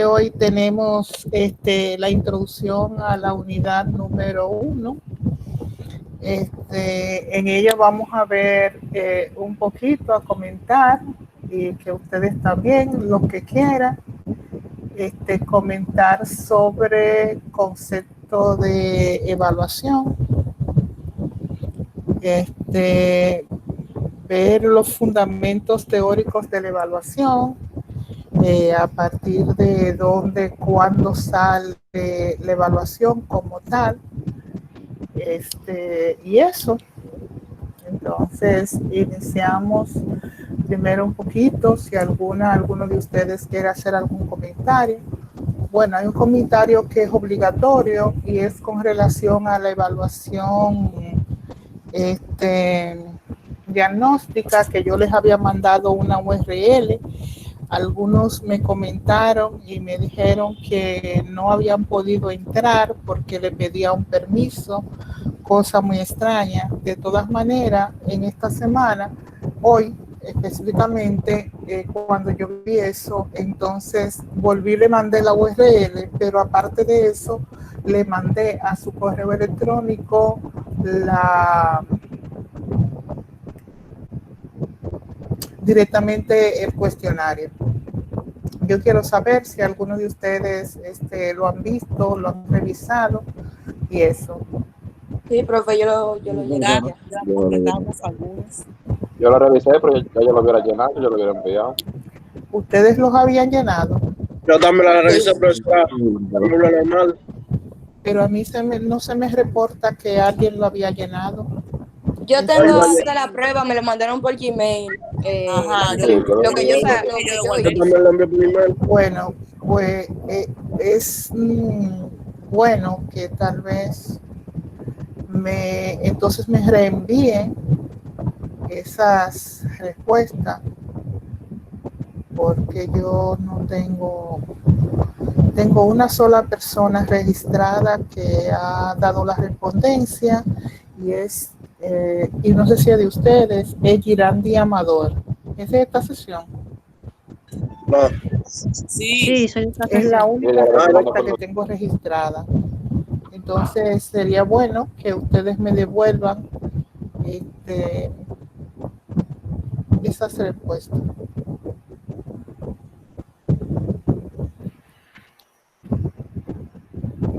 hoy tenemos la introducción a la unidad número 1. En ella vamos a ver un poquito, a comentar, y que ustedes también, los que quieran, comentar sobre concepto de evaluación, ver los fundamentos teóricos de la evaluación, a partir de dónde, cuándo sale la evaluación como tal, y eso. Entonces, iniciamos primero un poquito, si alguno de ustedes quiere hacer algún comentario. Bueno, hay un comentario que es obligatorio y es con relación a la evaluación diagnóstica, que yo les había mandado una URL. Algunos me comentaron y me dijeron que no habían podido entrar porque le pedía un permiso, cosa muy extraña. De todas maneras, en esta semana, hoy específicamente, cuando yo vi eso, entonces volví y le mandé la URL, pero aparte de eso, le mandé a su correo electrónico directamente el cuestionario. Yo quiero saber si alguno de ustedes lo han visto, lo han revisado y eso. Sí, profe, yo lo llené, ya completamos algunos. Yo lo revisé, pero yo lo hubiera llenado, yo lo hubiera enviado. ¿Ustedes los habían llenado? Yo también la revisé, profesora, lo normal. Pero a mí no se me reporta que alguien lo había llenado. Yo tengo hasta la prueba, me lo mandaron por Gmail. Lo que yo también lo envié por email. Bueno, pues es bueno que tal vez entonces me reenvíen esas respuestas, porque yo no tengo una sola persona registrada que ha dado la respondencia, y no sé si es de ustedes, es Girandi Amador. ¿Es de esta sesión? No. Sí, soy esta Es la única respuesta que no. tengo registrada. Entonces sería bueno que ustedes me devuelvan esas respuestas.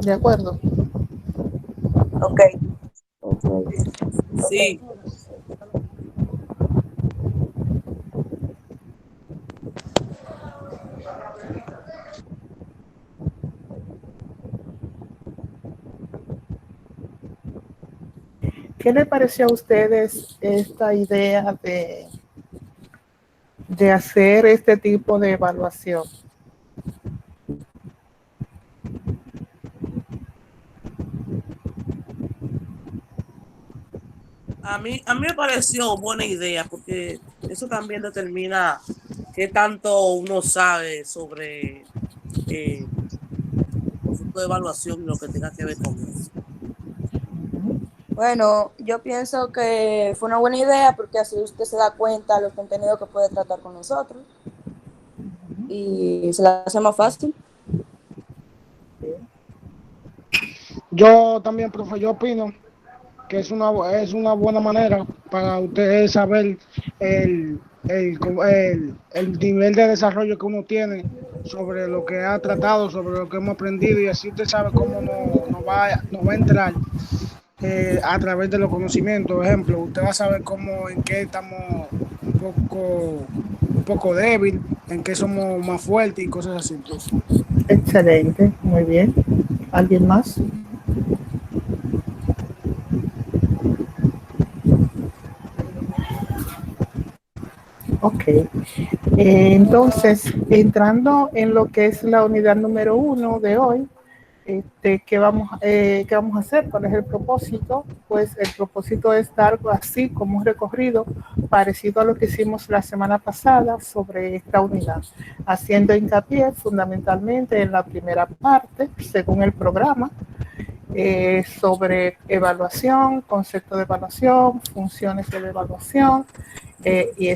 ¿De acuerdo? Ok. Sí. ¿Qué le pareció a ustedes esta idea de hacer este tipo de evaluación? A mí me pareció buena idea, porque eso también determina qué tanto uno sabe sobre el concepto de evaluación y lo que tenga que ver con eso. Bueno, yo pienso que fue una buena idea porque así usted se da cuenta de los contenidos que puede tratar con nosotros y se la hace más fácil. Yo también, profe, yo opino que es una buena manera para ustedes saber el nivel de desarrollo que uno tiene sobre lo que ha tratado, sobre lo que hemos aprendido, y así usted sabe cómo nos va a entrar a través de los conocimientos. Por ejemplo, usted va a saber en qué estamos un poco débil, en qué somos más fuertes y cosas así. Excelente, muy bien. ¿Alguien más? Ok. Entonces, entrando en lo que es la unidad número 1 de hoy, ¿qué vamos a hacer? ¿Cuál es el propósito? Pues el propósito es dar algo así como un recorrido parecido a lo que hicimos la semana pasada sobre esta unidad, haciendo hincapié fundamentalmente en la primera parte, según el programa, sobre evaluación, concepto de evaluación, funciones de la evaluación, y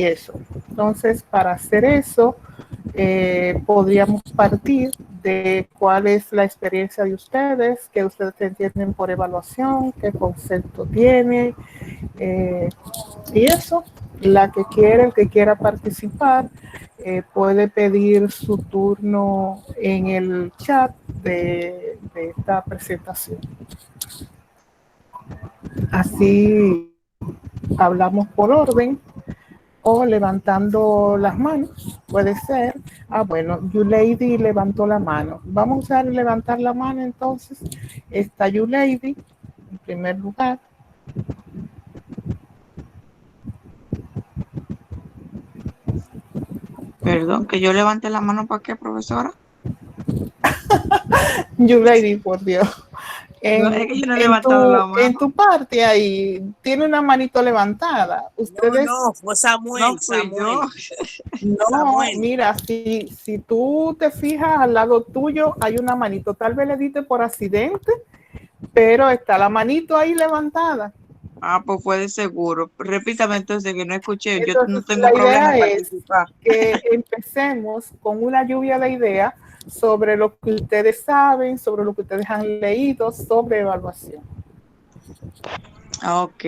eso. Entonces, para hacer eso, podríamos partir de cuál es la experiencia de ustedes, qué ustedes entienden por evaluación, qué concepto tiene, y eso, el que quiera participar, puede pedir su turno en el chat de esta presentación. Así hablamos por orden o levantando las manos, puede ser. Bueno, Yulady levantó la mano. Vamos a usar levantar la mano entonces. Está Yulady en primer lugar. Perdón, que yo levante la mano para qué, profesora. Yulady, por Dios. No, es que yo no he levantado la mano. En tu parte ahí, tiene una manito levantada. Ustedes. No, fue Samuel. No fui yo. No, Samuel. mira, si tú te fijas al lado tuyo, hay una manito. Tal vez le diste por accidente, pero está la manito ahí levantada. Pues fue de seguro. Repítame entonces que no escuché. Entonces, yo no tengo la problema idea en es participar. que empecemos con una lluvia de ideas sobre lo que ustedes saben, sobre lo que ustedes han leído, sobre evaluación. Ok.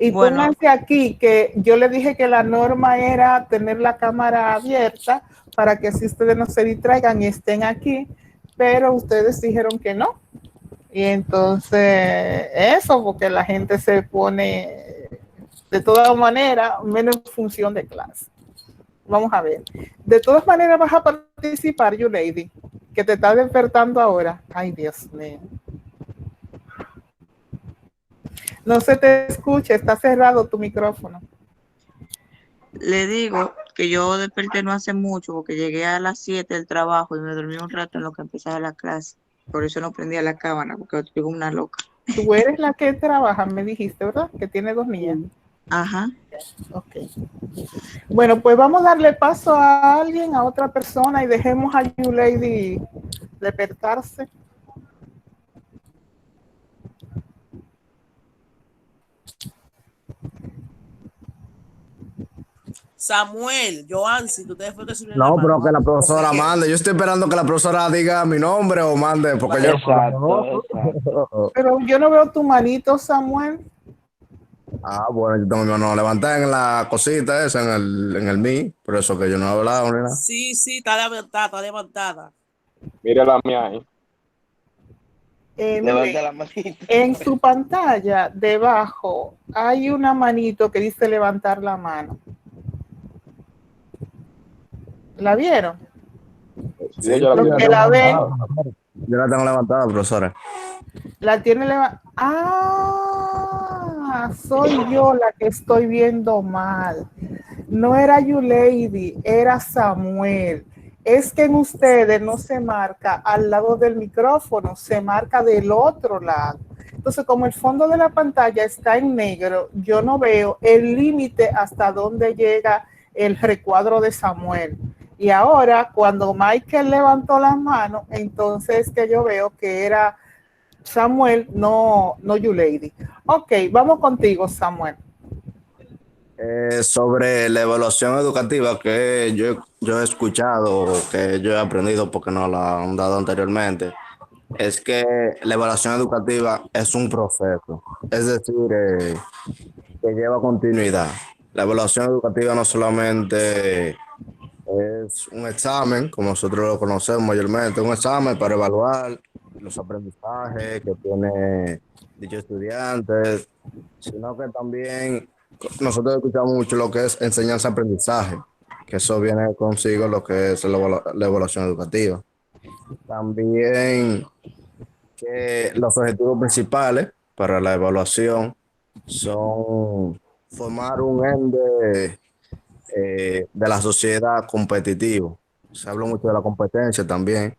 Y bueno, pónganse aquí que yo les dije que la norma era tener la cámara abierta para que así ustedes no se distraigan y estén aquí, pero ustedes dijeron que no. Y entonces eso, porque la gente se pone de todas maneras, menos en función de clase. Vamos a ver. De todas maneras vas a participar, Yulady, que te estás despertando ahora. Ay, Dios mío. No se te escucha, está cerrado tu micrófono. Le digo que yo desperté no hace mucho porque llegué a las 7 del trabajo y me dormí un rato en lo que empezaba la clase. Por eso no prendía la cámara, porque estoy como una loca. Tú eres la que trabaja, me dijiste, ¿verdad? Que tiene 2 niñas. Ajá. Ok. Bueno, pues vamos a darle paso a alguien, a otra persona, y dejemos a Yulady despertarse. Samuel, Joansi, ustedes fue que subieron No, la pero mano. que la profesora mande. Yo estoy esperando que la profesora diga mi nombre o mande, porque yo Exacto. Pero yo no veo tu manito, Samuel. Bueno, yo tengo mi mano levantada en la cosita esa, en el mi, por eso que yo no he hablado ni nada. Sí, está levantada, está levantada. Mira la mía ahí. Levanta la manita. En su pantalla, debajo, hay una manito que dice levantar la mano. ¿La vieron? Sí, yo la Los que la ven, Yo la tengo levantada, profesora. la tiene levantada. Soy yo la que estoy viendo mal. No era Yulady, era Samuel. Es que en ustedes no se marca al lado del micrófono, se marca del otro lado. Entonces, como el fondo de la pantalla está en negro, yo no veo el límite hasta donde llega el recuadro de Samuel. Y ahora, cuando Michael levantó las manos, entonces que yo veo que era Samuel, no Yulady. Ok, vamos contigo, Samuel. Sobre la evaluación educativa que yo he escuchado, que yo he aprendido porque no la han dado anteriormente, es que la evaluación educativa es un proceso, es decir, que lleva continuidad. La evaluación educativa no solamente es un examen, como nosotros lo conocemos mayormente, un examen para evaluar los aprendizajes que tiene dicho estudiante, sino que también nosotros escuchamos mucho lo que es enseñanza-aprendizaje, que eso viene consigo lo que es la evaluación educativa. También que los objetivos principales para la evaluación son formar un ende de la sociedad competitivo. Se habla mucho de la competencia también,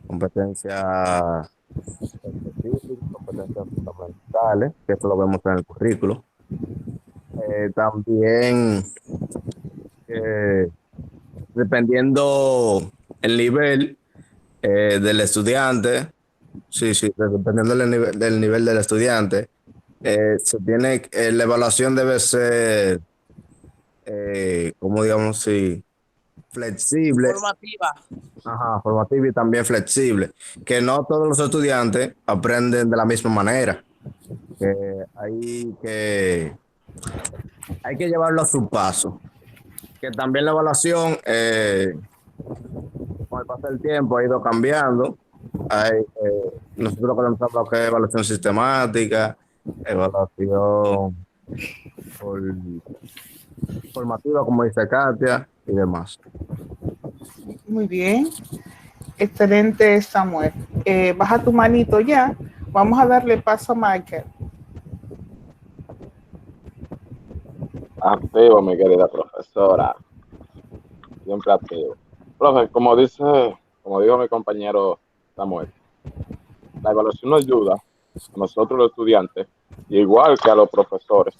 competencia específicas, competencias fundamentales, que esto lo vemos en el currículo. También, dependiendo el nivel del estudiante, sí, dependiendo del nivel del estudiante, la evaluación debe ser, como digamos, sí, flexible, Formativa. ajá, formativa y también flexible, que no todos los estudiantes aprenden de la misma manera, que hay que llevarlo a su paso, que también la evaluación, con el paso del tiempo ha ido cambiando. Nosotros conocemos lo que es evaluación sistemática, evaluación por- formativa, como dice Katia, y demás. Muy bien. Excelente, Samuel. Baja tu manito ya. Vamos a darle paso a Michael. Activo, mi querida profesora. Siempre activo. Profe, como dijo mi compañero Samuel, la evaluación nos ayuda a nosotros los estudiantes, igual que a los profesores.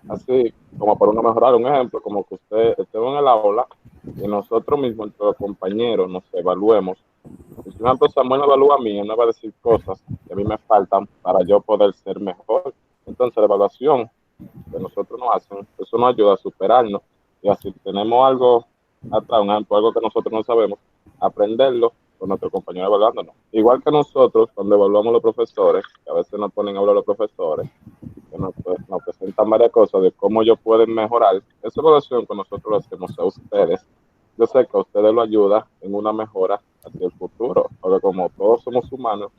Así como para uno mejorar, un ejemplo, como que usted esté en el aula y nosotros mismos, entre los compañeros, nos evaluemos. Y si un ejemplo Samuel me evalúa a mí, él me va a decir cosas que a mí me faltan para yo poder ser mejor. Entonces la evaluación que nosotros nos hacen, eso nos ayuda a superarnos, y así tenemos algo atrás, un ejemplo, algo que nosotros no sabemos, aprenderlo con nuestro compañero evaluándonos. Igual que nosotros, cuando evaluamos a los profesores, que a veces nos ponen a hablar los profesores, que nos presentan varias cosas de cómo ellos pueden mejorar, esa evaluación que nosotros lo hacemos a ustedes, yo sé que a ustedes lo ayuda en una mejora hacia el futuro, porque como todos somos humanos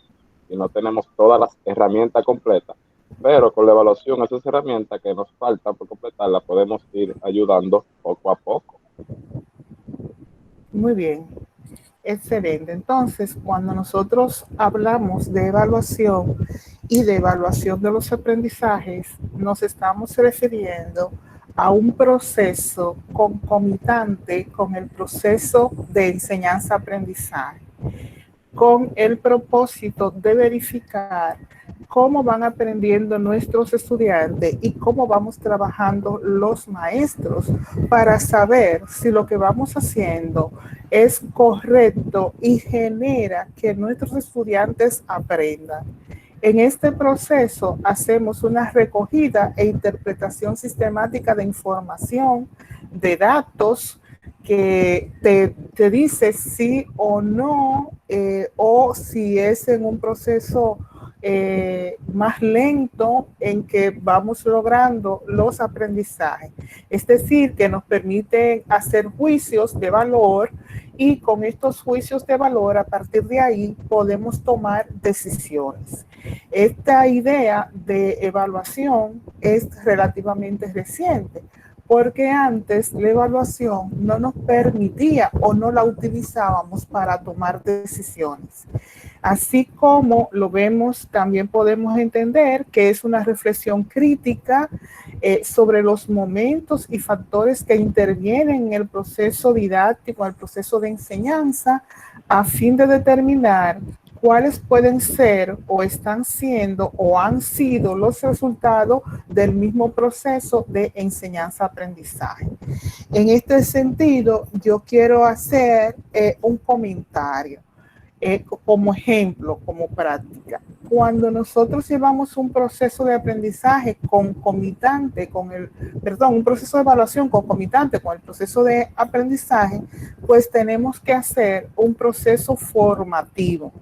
y no tenemos todas las herramientas completas, pero con la evaluación, esas herramientas que nos faltan por completar, las podemos ir ayudando poco a poco. Muy bien. Excelente. Entonces, cuando nosotros hablamos de evaluación y de evaluación de los aprendizajes, nos estamos refiriendo a un proceso concomitante con el proceso de enseñanza-aprendizaje, con el propósito de verificar cómo van aprendiendo nuestros estudiantes y cómo vamos trabajando los maestros para saber si lo que vamos haciendo es correcto y genera que nuestros estudiantes aprendan. En este proceso hacemos una recogida e interpretación sistemática de información, de datos, que te dice sí o no, o si es en un proceso más lento en que vamos logrando los aprendizajes. Es decir, que nos permite hacer juicios de valor, y con estos juicios de valor, a partir de ahí, podemos tomar decisiones. Esta idea de evaluación es relativamente reciente, porque antes la evaluación no nos permitía o no la utilizábamos para tomar decisiones. Así como lo vemos, también podemos entender que es una reflexión crítica sobre los momentos y factores que intervienen en el proceso didáctico, en el proceso de enseñanza, a fin de determinar cuáles pueden ser o están siendo o han sido los resultados del mismo proceso de enseñanza-aprendizaje. En este sentido, yo quiero hacer un comentario. Como ejemplo, como práctica. Cuando nosotros llevamos un proceso de aprendizaje concomitante un proceso de evaluación concomitante con el proceso de aprendizaje, pues tenemos que hacer un proceso formativo.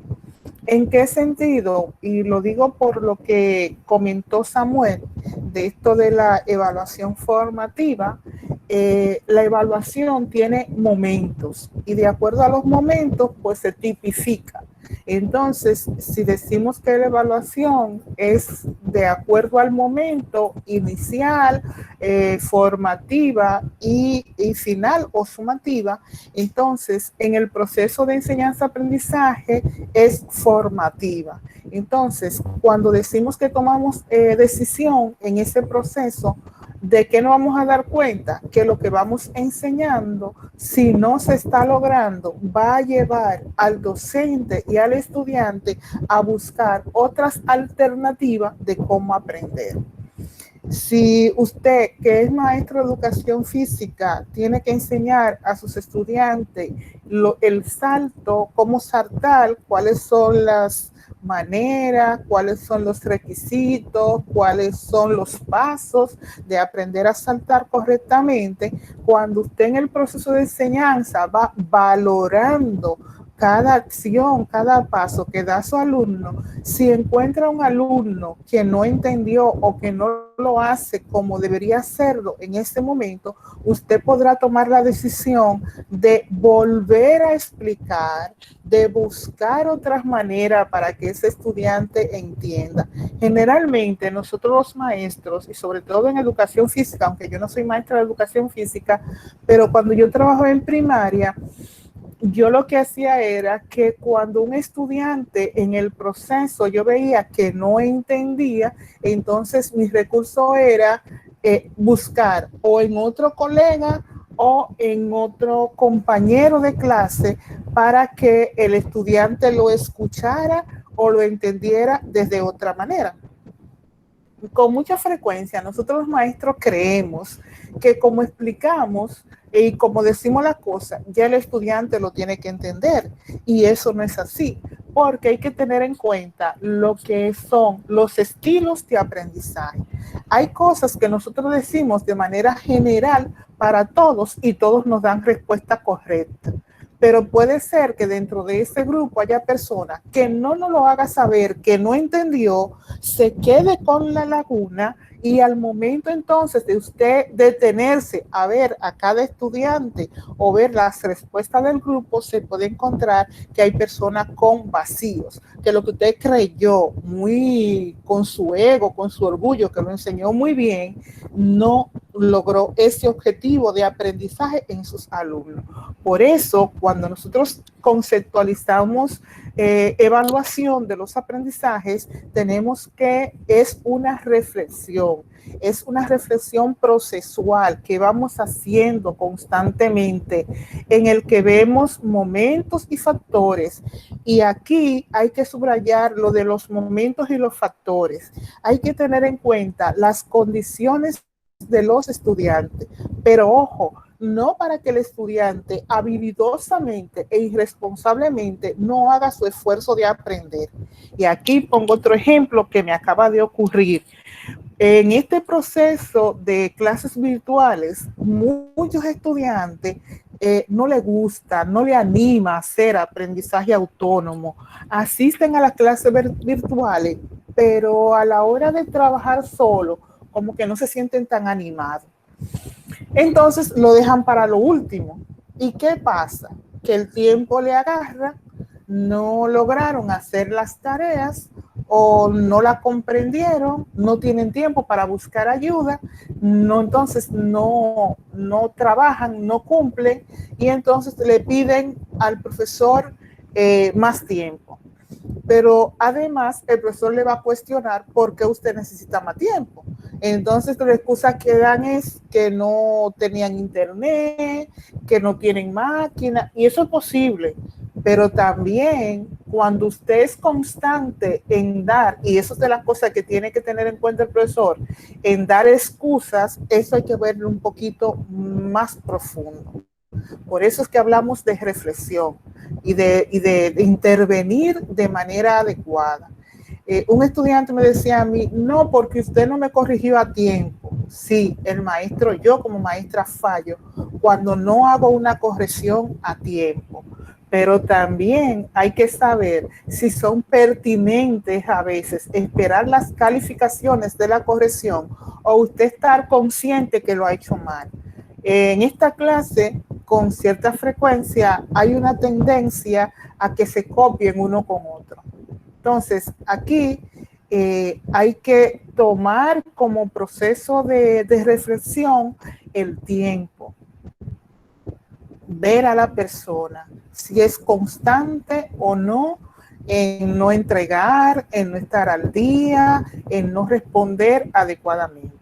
¿En qué sentido? Y lo digo por lo que comentó Samuel, de esto de la evaluación formativa. La evaluación tiene momentos y de acuerdo a los momentos, pues se tipifica. Entonces, si decimos que la evaluación es de acuerdo al momento inicial, formativa y final o sumativa, entonces en el proceso de enseñanza-aprendizaje es formativa. Entonces, cuando decimos que tomamos decisión en ese proceso, ¿de qué nos vamos a dar cuenta? Que lo que vamos enseñando, si no se está logrando, va a llevar al docente y al estudiante a buscar otras alternativas de cómo aprender. Si usted, que es maestro de educación física, tiene que enseñar a sus estudiantes el salto, cómo saltar, cuáles son las manera, cuáles son los requisitos, cuáles son los pasos de aprender a saltar correctamente. Cuando usted en el proceso de enseñanza va valorando cada acción, cada paso que da su alumno, si encuentra un alumno que no entendió o que no lo hace como debería hacerlo en ese momento, usted podrá tomar la decisión de volver a explicar, de buscar otras maneras para que ese estudiante entienda. Generalmente nosotros los maestros, y sobre todo en educación física, aunque yo no soy maestra de educación física, pero cuando yo trabajo en primaria, yo lo que hacía era que cuando un estudiante en el proceso yo veía que no entendía, entonces mi recurso era buscar o en otro colega o en otro compañero de clase para que el estudiante lo escuchara o lo entendiera desde otra manera. Con mucha frecuencia nosotros los maestros creemos que como explicamos y como decimos la cosa, ya el estudiante lo tiene que entender, y eso no es así, porque hay que tener en cuenta lo que son los estilos de aprendizaje. Hay cosas que nosotros decimos de manera general para todos y todos nos dan respuesta correcta. Pero puede ser que dentro de ese grupo haya personas que no nos lo haga saber, que no entendió, se quede con la laguna, y al momento entonces de usted detenerse a ver a cada estudiante o ver las respuestas del grupo, se puede encontrar que hay personas con vacíos, que lo que usted creyó muy con su ego, con su orgullo, que lo enseñó muy bien, no logró ese objetivo de aprendizaje en sus alumnos. Por eso, cuando nosotros conceptualizamos evaluación de los aprendizajes, tenemos que es una reflexión procesual que vamos haciendo constantemente, en el que vemos momentos y factores. Y aquí hay que subrayar lo de los momentos y los factores. Hay que tener en cuenta las condiciones de los estudiantes, pero ojo, no para que el estudiante habilidosamente e irresponsablemente no haga su esfuerzo de aprender. Y aquí pongo otro ejemplo que me acaba de ocurrir. En este proceso de clases virtuales, muchos estudiantes no les gusta, no les anima a hacer aprendizaje autónomo. Asisten a las clases virtuales, pero a la hora de trabajar solo, como que no se sienten tan animados. Entonces lo dejan para lo último. ¿Y qué pasa? Que el tiempo le agarra, no lograron hacer las tareas o no la comprendieron, no tienen tiempo para buscar ayuda, entonces no trabajan, no cumplen, y entonces le piden al profesor más tiempo. Pero además el profesor le va a cuestionar por qué usted necesita más tiempo. Entonces la excusa que dan es que no tenían internet, que no tienen máquina, y eso es posible. Pero también cuando usted es constante en dar, y eso es de las cosas que tiene que tener en cuenta el profesor, en dar excusas, eso hay que verlo un poquito más profundo. Por eso es que hablamos de reflexión y de intervenir de manera adecuada. Un estudiante me decía a mí, no, porque usted no me corrigió a tiempo. Sí, el maestro, yo como maestra fallo cuando no hago una corrección a tiempo. Pero también hay que saber si son pertinentes a veces esperar las calificaciones de la corrección o usted estar consciente que lo ha hecho mal. En esta clase, con cierta frecuencia, hay una tendencia a que se copien uno con otro. Entonces, aquí hay que tomar como proceso de reflexión el tiempo. Ver a la persona, si es constante o no en no entregar, en no estar al día, en no responder adecuadamente.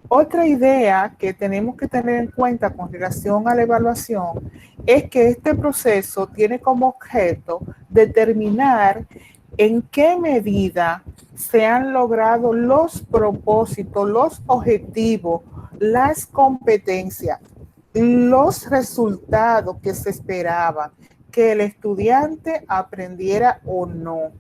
Otra idea que tenemos que tener en cuenta con relación a la evaluación es que este proceso tiene como objeto determinar en qué medida se han logrado los propósitos, los objetivos, las competencias, los resultados que se esperaban, que el estudiante aprendiera o no.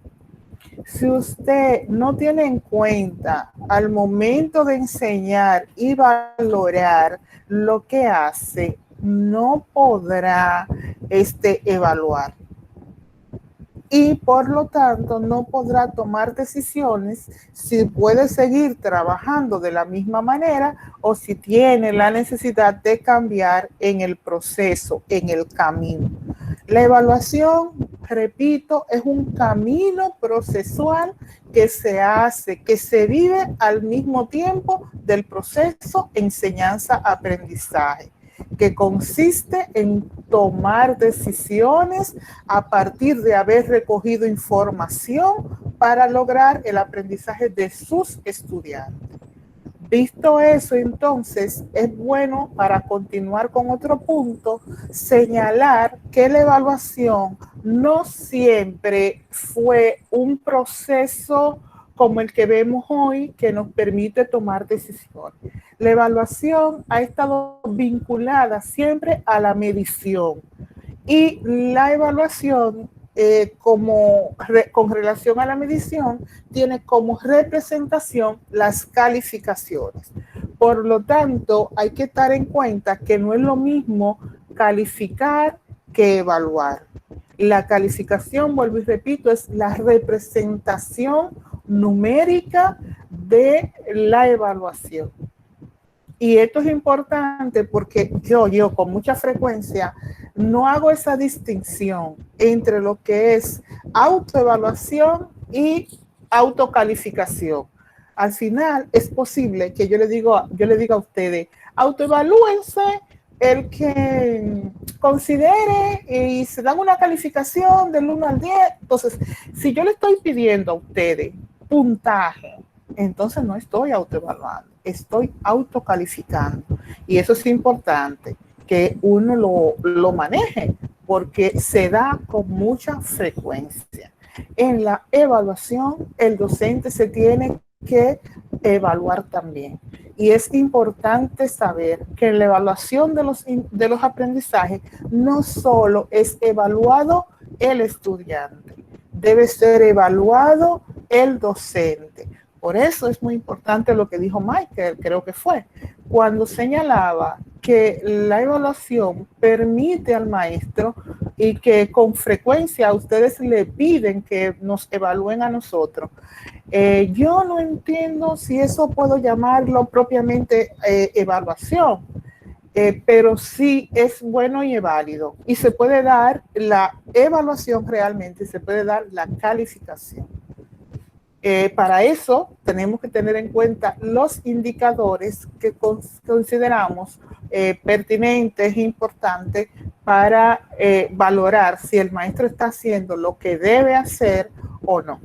Si usted no tiene en cuenta al momento de enseñar y valorar lo que hace, no podrá evaluar. Y por lo tanto no podrá tomar decisiones si puede seguir trabajando de la misma manera o si tiene la necesidad de cambiar en el proceso, en el camino. La evaluación, repito, es un camino procesual que se hace, que se vive al mismo tiempo del proceso enseñanza-aprendizaje, que consiste en tomar decisiones a partir de haber recogido información para lograr el aprendizaje de sus estudiantes. Visto eso, entonces, es bueno, para continuar con otro punto, señalar que la evaluación no siempre fue un proceso como el que vemos hoy, que nos permite tomar decisiones. La evaluación ha estado vinculada siempre a la medición, y la evaluación, con relación a la medición, tiene como representación las calificaciones. Por lo tanto, hay que estar en cuenta que no es lo mismo calificar que evaluar. La calificación, vuelvo y repito, es la representación numérica de la evaluación. Y esto es importante porque yo con mucha frecuencia no hago esa distinción entre lo que es autoevaluación y autocalificación. Al final es posible que yo le diga a ustedes, autoevalúense el que considere y se dan una calificación del 1 al 10. Entonces, si yo le estoy pidiendo a ustedes puntaje, entonces no estoy autoevaluando, estoy autocalificando. Y eso es importante, que uno lo maneje, porque se da con mucha frecuencia. En la evaluación, el docente se tiene que evaluar también. Y es importante saber que en la evaluación de los aprendizajes no solo es evaluado el estudiante, debe ser evaluado el docente. Por eso es muy importante lo que dijo Michael, creo que fue, cuando señalaba que la evaluación permite al maestro y que con frecuencia a ustedes le piden que nos evalúen a nosotros. Yo no entiendo si eso puedo llamarlo propiamente evaluación, pero sí es bueno y es válido. Y se puede dar la evaluación realmente, se puede dar la calificación. Para eso tenemos que tener en cuenta los indicadores que consideramos pertinentes, importantes para valorar si el maestro está haciendo lo que debe hacer o no.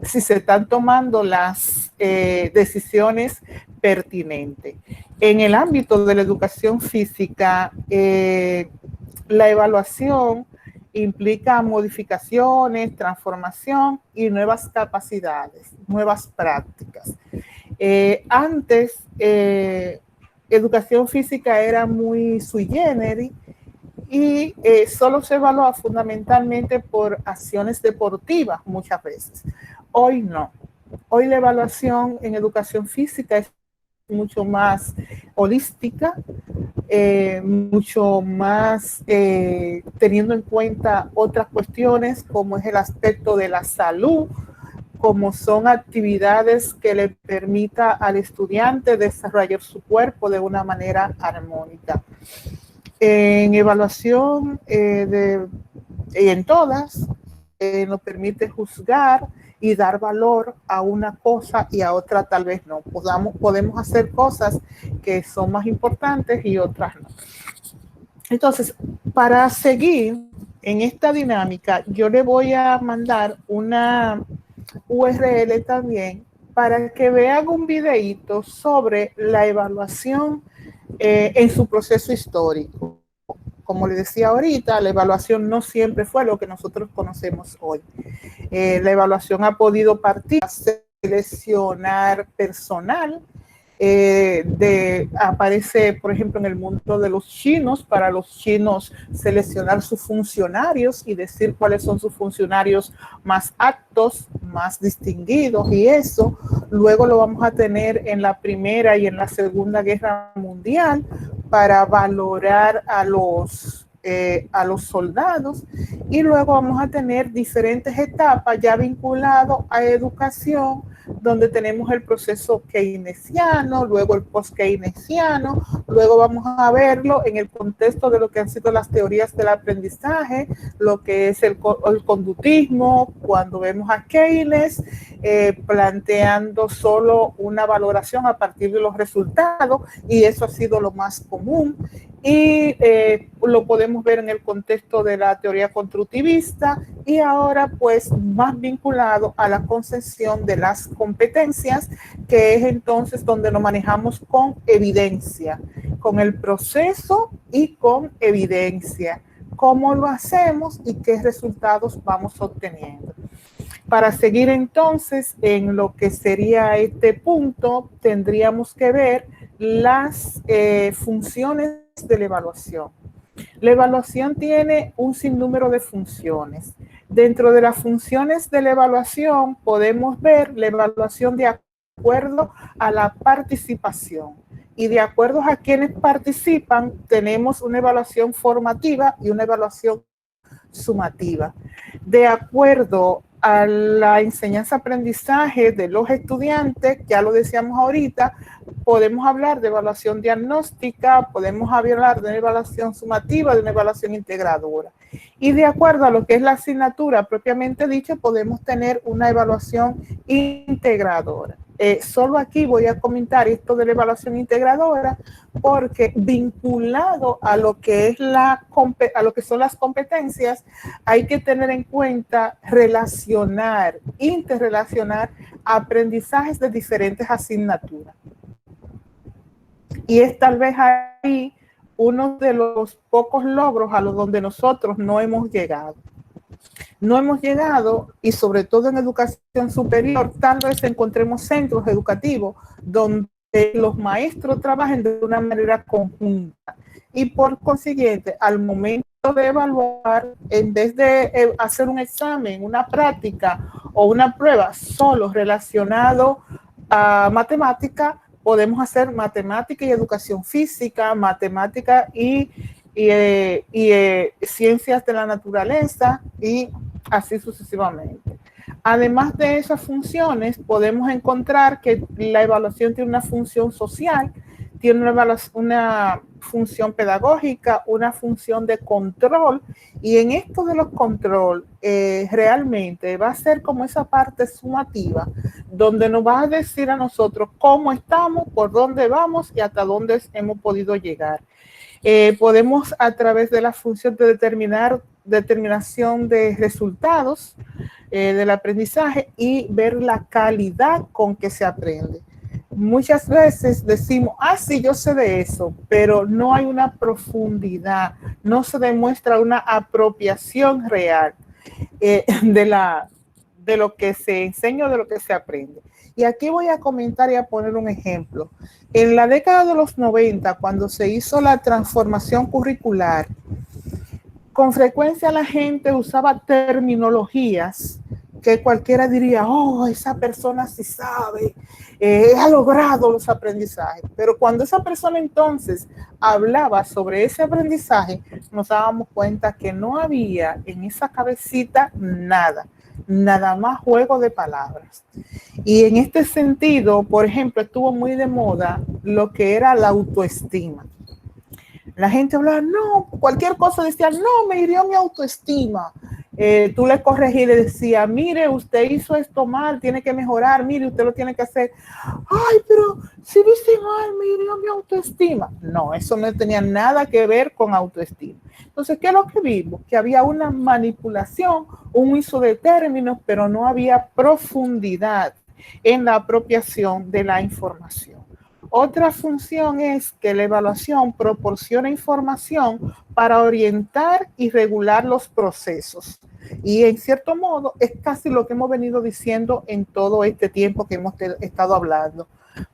Si se están tomando las decisiones pertinentes. En el ámbito de la educación física, la evaluación implica modificaciones, transformación y nuevas capacidades, nuevas prácticas. Antes, educación física era muy sui generis y solo se evalúa fundamentalmente por acciones deportivas muchas veces. Hoy no. Hoy la evaluación en educación física es mucho más holística, mucho más teniendo en cuenta otras cuestiones como es el aspecto de la salud, como son actividades que le permita al estudiante desarrollar su cuerpo de una manera armónica. En evaluación en todas nos permite juzgar y dar valor a una cosa y a otra tal vez no. Podemos hacer cosas que son más importantes y otras no. Entonces, para seguir en esta dinámica, yo le voy a mandar una URL también para que vean un videíto sobre la evaluación en su proceso histórico. Como les decía ahorita, la evaluación no siempre fue lo que nosotros conocemos hoy. La evaluación ha podido partir a seleccionar personal Aparece, por ejemplo, en el mundo de los chinos, para los chinos seleccionar sus funcionarios y decir cuáles son sus funcionarios más aptos, más distinguidos y eso. Luego lo vamos a tener en la Primera y en la Segunda Guerra Mundial para valorar a los soldados, y luego vamos a tener diferentes etapas ya vinculadas a educación, donde tenemos el proceso keynesiano, luego el post-keynesiano, luego vamos a verlo en el contexto de lo que han sido las teorías del aprendizaje, lo que es el conductismo, cuando vemos a Keynes planteando solo una valoración a partir de los resultados, y eso ha sido lo más común. Y lo podemos ver en el contexto de la teoría constructivista, y ahora pues más vinculado a la concepción de las competencias, que es entonces donde nos manejamos con evidencia, con el proceso y con evidencia, cómo lo hacemos y qué resultados vamos obteniendo. Para seguir entonces en lo que sería este punto, tendríamos que ver las funciones de la evaluación. La evaluación tiene un sinnúmero de funciones. Dentro de las funciones de la evaluación podemos ver la evaluación de acuerdo a la participación. Y de acuerdo a quienes participan, tenemos una evaluación formativa y una evaluación sumativa. De acuerdo a la enseñanza-aprendizaje de los estudiantes, ya lo decíamos ahorita, podemos hablar de evaluación diagnóstica, podemos hablar de una evaluación sumativa, de una evaluación integradora. Y de acuerdo a lo que es la asignatura propiamente dicha, podemos tener una evaluación integradora. Solo aquí voy a comentar esto de la evaluación integradora, porque vinculado a lo que es a lo que son las competencias, hay que tener en cuenta interrelacionar aprendizajes de diferentes asignaturas. Y es tal vez ahí uno de los pocos logros a los donde nosotros no hemos llegado. No hemos llegado, y sobre todo en educación superior, tal vez encontremos centros educativos donde los maestros trabajen de una manera conjunta. Y por consiguiente, al momento de evaluar, en vez de hacer un examen, una práctica o una prueba solo relacionado a matemática, podemos hacer matemática y educación física, matemática y ciencias de la naturaleza, y así sucesivamente. Además de esas funciones, podemos encontrar que la evaluación tiene una función social, tiene una función pedagógica, una función de control, y en esto de los control realmente va a ser como esa parte sumativa, donde nos va a decir a nosotros cómo estamos, por dónde vamos y hasta dónde hemos podido llegar. Podemos, a través de la función de determinación de resultados del aprendizaje, y ver la calidad con que se aprende. Muchas veces decimos, sí, yo sé de eso, pero no hay una profundidad, no se demuestra una apropiación real de lo que se enseña o de lo que se aprende. Y aquí voy a comentar y a poner un ejemplo. En la década de los 90, cuando se hizo la transformación curricular, con frecuencia la gente usaba terminologías que cualquiera diría, esa persona sí sabe, ha logrado los aprendizajes. Pero cuando esa persona entonces hablaba sobre ese aprendizaje, nos dábamos cuenta que no había en esa cabecita nada más juego de palabras. Y en este sentido, por ejemplo, estuvo muy de moda lo que era la autoestima. La gente hablaba, cualquier cosa decía, me hirió mi autoestima. Tú le corregías y le decías, mire, usted hizo esto mal, tiene que mejorar, mire, usted lo tiene que hacer. Pero si lo hice mal, me hirió mi autoestima. No, eso no tenía nada que ver con autoestima. Entonces, ¿qué es lo que vimos? Que había una manipulación, un uso de términos, pero no había profundidad en la apropiación de la información. Otra función es que la evaluación proporciona información para orientar y regular los procesos. Y en cierto modo es casi lo que hemos venido diciendo en todo este tiempo que hemos estado hablando.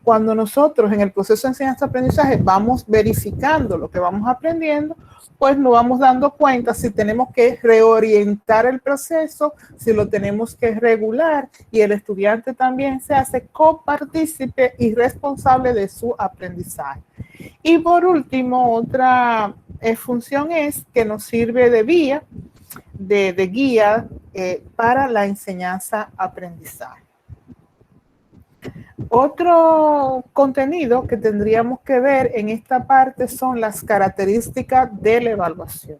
Cuando nosotros en el proceso de enseñanza-aprendizaje vamos verificando lo que vamos aprendiendo, pues nos vamos dando cuenta si tenemos que reorientar el proceso, si lo tenemos que regular, y el estudiante también se hace copartícipe y responsable de su aprendizaje. Y por último, otra función es que nos sirve de vía, de guía para la enseñanza-aprendizaje. Otro contenido que tendríamos que ver en esta parte son las características de la evaluación.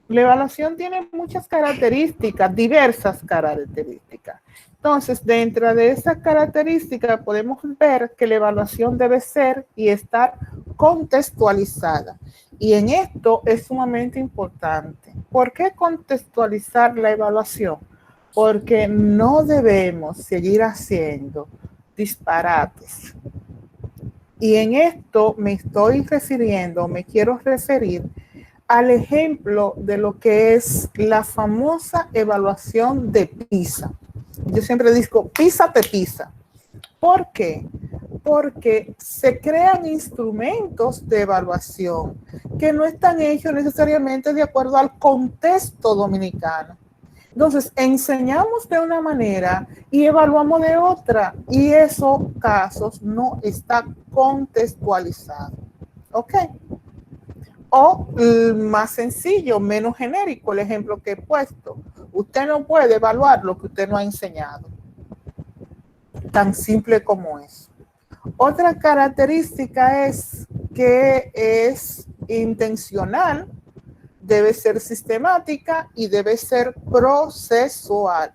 La evaluación tiene muchas características, diversas características. Entonces, dentro de esas características podemos ver que la evaluación debe ser y estar contextualizada. Y en esto es sumamente importante. ¿Por qué contextualizar la evaluación? Porque no debemos seguir haciendo disparates. Y en esto me estoy refiriendo, me quiero referir al ejemplo de lo que es la famosa evaluación de PISA. Yo siempre digo, PISA te PISA. ¿Por qué? Porque se crean instrumentos de evaluación que no están hechos necesariamente de acuerdo al contexto dominicano. Entonces, enseñamos de una manera y evaluamos de otra, y esos casos no está contextualizado. ¿Ok? O más sencillo, menos genérico, el ejemplo que he puesto. Usted no puede evaluar lo que usted no ha enseñado. Tan simple como eso. Otra característica es que es intencional, debe ser sistemática y debe ser procesual.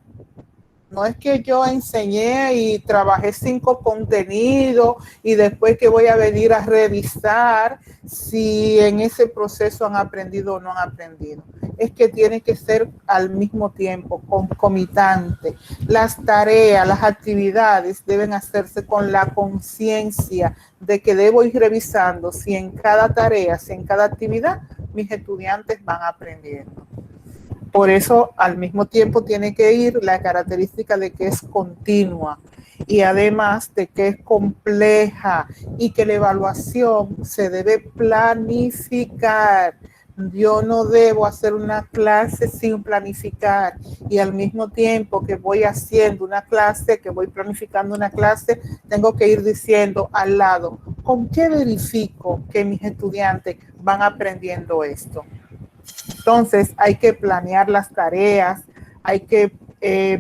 No es que yo enseñé y trabajé 5 contenidos y después que voy a venir a revisar si en ese proceso han aprendido o no han aprendido. Es que tiene que ser al mismo tiempo, concomitante. Las tareas, las actividades deben hacerse con la conciencia de que debo ir revisando si en cada tarea, si en cada actividad, mis estudiantes van aprendiendo. Por eso, al mismo tiempo, tiene que ir la característica de que es continua y además de que es compleja y que la evaluación se debe planificar. Yo no debo hacer una clase sin planificar, y al mismo tiempo que voy haciendo una clase, que voy planificando una clase, tengo que ir diciendo al lado, ¿con qué verifico que mis estudiantes van aprendiendo esto? Entonces hay que planear las tareas, hay que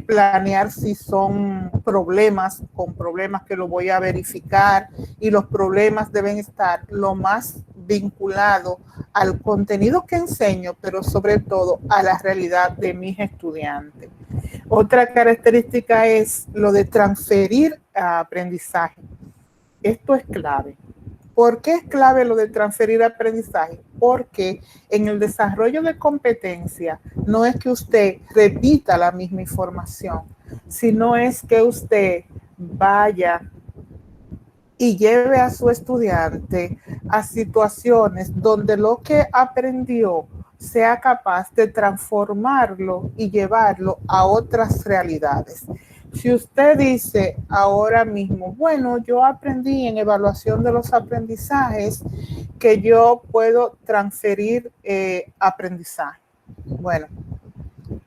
planear si son problemas, con problemas que lo voy a verificar, y los problemas deben estar lo más vinculados al contenido que enseño, pero sobre todo a la realidad de mis estudiantes. Otra característica es lo de transferir a aprendizaje. Esto es clave. ¿Por qué es clave lo de transferir aprendizaje? Porque en el desarrollo de competencia no es que usted repita la misma información, sino es que usted vaya y lleve a su estudiante a situaciones donde lo que aprendió sea capaz de transformarlo y llevarlo a otras realidades. Si usted dice ahora mismo, bueno, yo aprendí en evaluación de los aprendizajes que yo puedo transferir aprendizaje. Bueno,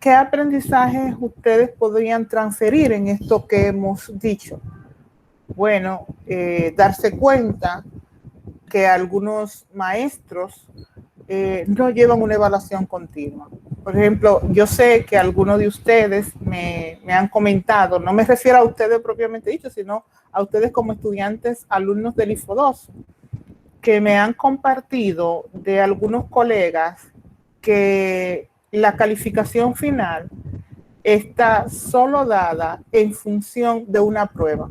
¿qué aprendizajes ustedes podrían transferir en esto que hemos dicho? Bueno, darse cuenta que algunos maestros no llevan una evaluación continua. Por ejemplo, yo sé que algunos de ustedes me han comentado, no me refiero a ustedes propiamente dicho, sino a ustedes como estudiantes, alumnos del IFO2, que me han compartido de algunos colegas que la calificación final está solo dada en función de una prueba.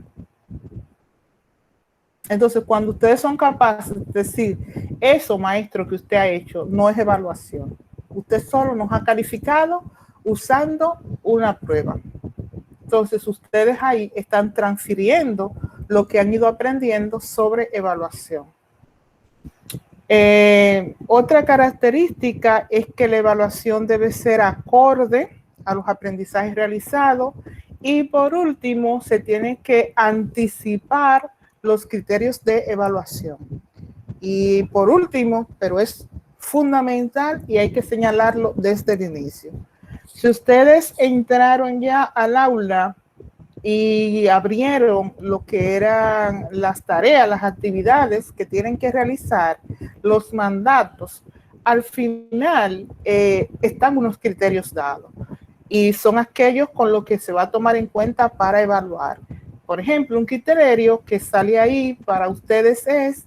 Entonces, cuando ustedes son capaces de decir, eso, maestro, que usted ha hecho, no es evaluación. Usted solo nos ha calificado usando una prueba. Entonces, ustedes ahí están transfiriendo lo que han ido aprendiendo sobre evaluación. Otra característica es que la evaluación debe ser acorde a los aprendizajes realizados Y por último, se tienen que anticipar los criterios de evaluación. Y por último, pero es fundamental y hay que señalarlo desde el inicio. Si ustedes entraron ya al aula y abrieron lo que eran las tareas, las actividades que tienen que realizar, los mandatos, al final están unos criterios dados y son aquellos con los que se va a tomar en cuenta para evaluar. Por ejemplo, un criterio que sale ahí para ustedes es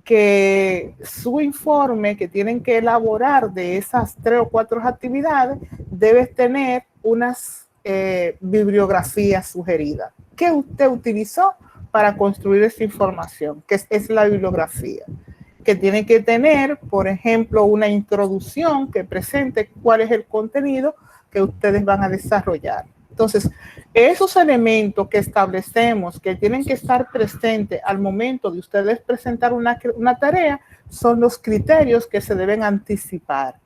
que su informe que tienen que elaborar de esas 3 o 4 actividades debe tener unas bibliografías sugeridas. ¿Qué usted utilizó para construir esa información? ¿Qué es la bibliografía? Que tiene que tener, por ejemplo, una introducción que presente cuál es el contenido que ustedes van a desarrollar. Entonces, esos elementos que establecemos que tienen que estar presentes al momento de ustedes presentar una tarea son los criterios que se deben anticipar.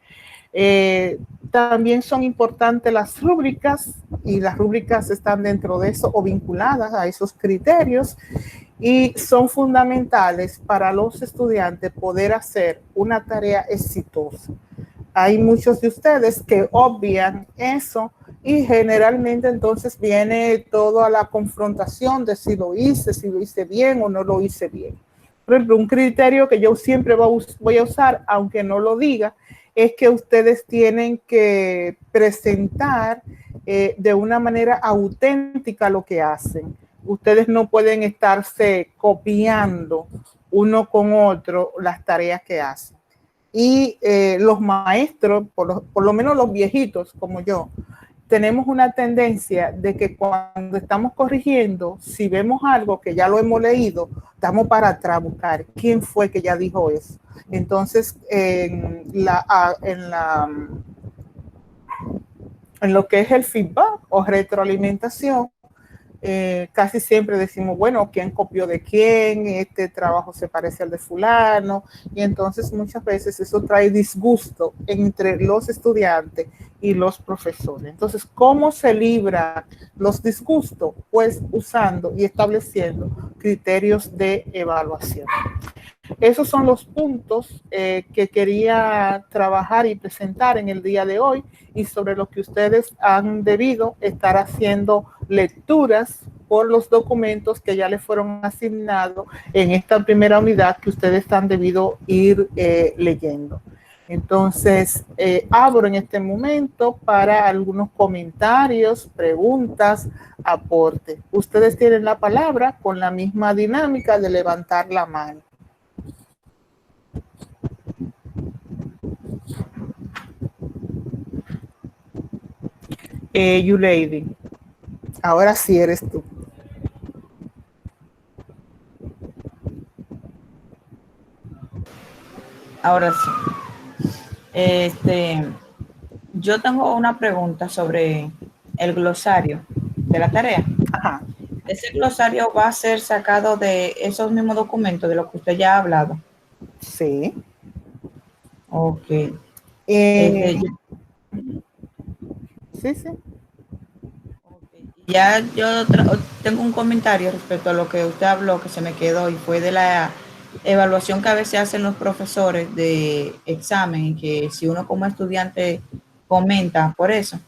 También son importantes las rúbricas y las rúbricas están dentro de eso o vinculadas a esos criterios y son fundamentales para los estudiantes poder hacer una tarea exitosa. Hay muchos de ustedes que obvian eso y generalmente entonces viene toda la confrontación de si lo hice bien o no lo hice bien. Por ejemplo, un criterio que yo siempre voy a usar, aunque no lo diga, es que ustedes tienen que presentar de una manera auténtica lo que hacen. Ustedes no pueden estarse copiando uno con otro las tareas que hacen. Y los maestros, por lo menos los viejitos como yo, tenemos una tendencia de que cuando estamos corrigiendo, si vemos algo que ya lo hemos leído, damos para atrás a buscar quién fue que ya dijo eso. Entonces, en lo que es el feedback o retroalimentación, casi siempre decimos, bueno, ¿quién copió de quién? Este trabajo se parece al de fulano. Y entonces muchas veces eso trae disgusto entre los estudiantes y los profesores. Entonces, ¿cómo se libra los disgustos? Pues usando y estableciendo criterios de evaluación. Esos son los puntos que quería trabajar y presentar en el día de hoy y sobre los que ustedes han debido estar haciendo lecturas por los documentos que ya les fueron asignados en esta primera unidad que ustedes han debido ir leyendo. Entonces, abro en este momento para algunos comentarios, preguntas, aportes. Ustedes tienen la palabra con la misma dinámica de levantar la mano. You lady, ahora sí eres tú. Ahora sí. Yo tengo una pregunta sobre el glosario de la tarea. Ajá. ¿Ese glosario va a ser sacado de esos mismos documentos de los que usted ya ha hablado? Sí. Ok. Sí, sí. Ya yo tengo un comentario respecto a lo que usted habló, que se me quedó, y fue de la evaluación que a veces hacen los profesores de examen, que si uno como estudiante comenta por eso.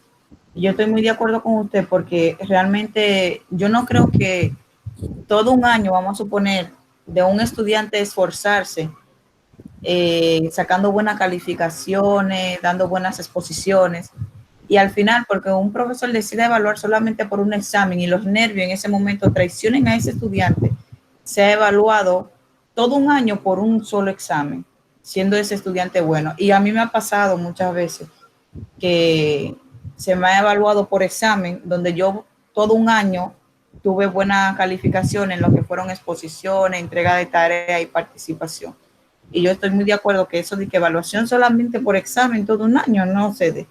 Yo estoy muy de acuerdo con usted porque realmente yo no creo que todo un año, vamos a suponer, de un estudiante esforzarse, sacando buenas calificaciones, dando buenas exposiciones, y al final, porque un profesor decide evaluar solamente por un examen y los nervios en ese momento traicionen a ese estudiante, se ha evaluado todo un año por un solo examen, siendo ese estudiante bueno. Y a mí me ha pasado muchas veces que se me ha evaluado por examen, donde yo todo un año tuve buena calificación en lo que fueron exposiciones, entrega de tarea y participación. Y yo estoy muy de acuerdo que eso de que evaluación solamente por examen todo un año no se dé.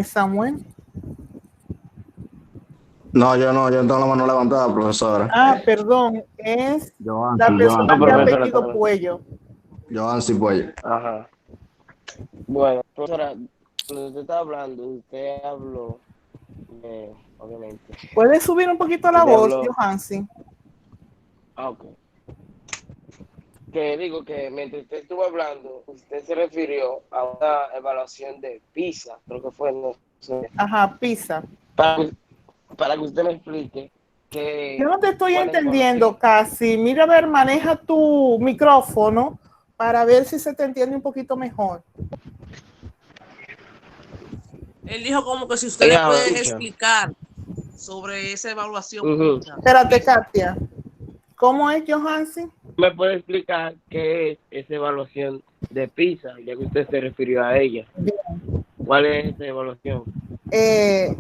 Samuel. No, yo tengo la mano levantada, profesora. Ah, perdón, es Joan, la persona Joan, que ha profesora, pedido Puello. Joan, sí, pues. Ajá. Bueno, profesora, cuando usted está hablando, usted habló, obviamente, ¿Puedes subir un poquito la usted voz, habló, Johansi? ok, que digo que mientras usted estuvo hablando, usted se refirió a una evaluación de PISA, creo que fue, no sé, Ajá, Pisa. para, para que usted me explique Yo no te estoy cuál es la entendiendo evaluación. casi. Mira, a ver, maneja tu micrófono para ver si se te entiende un poquito mejor. Él dijo como que si usted le Ella me puede escucha. explicar sobre esa evaluación. Ujú. Espérate, Katia. ¿Cómo es, Johansi? ¿Me puede explicar qué es esa evaluación de PISA, ya que usted se refirió a ella? ¿Cuál es esa evaluación? Eh,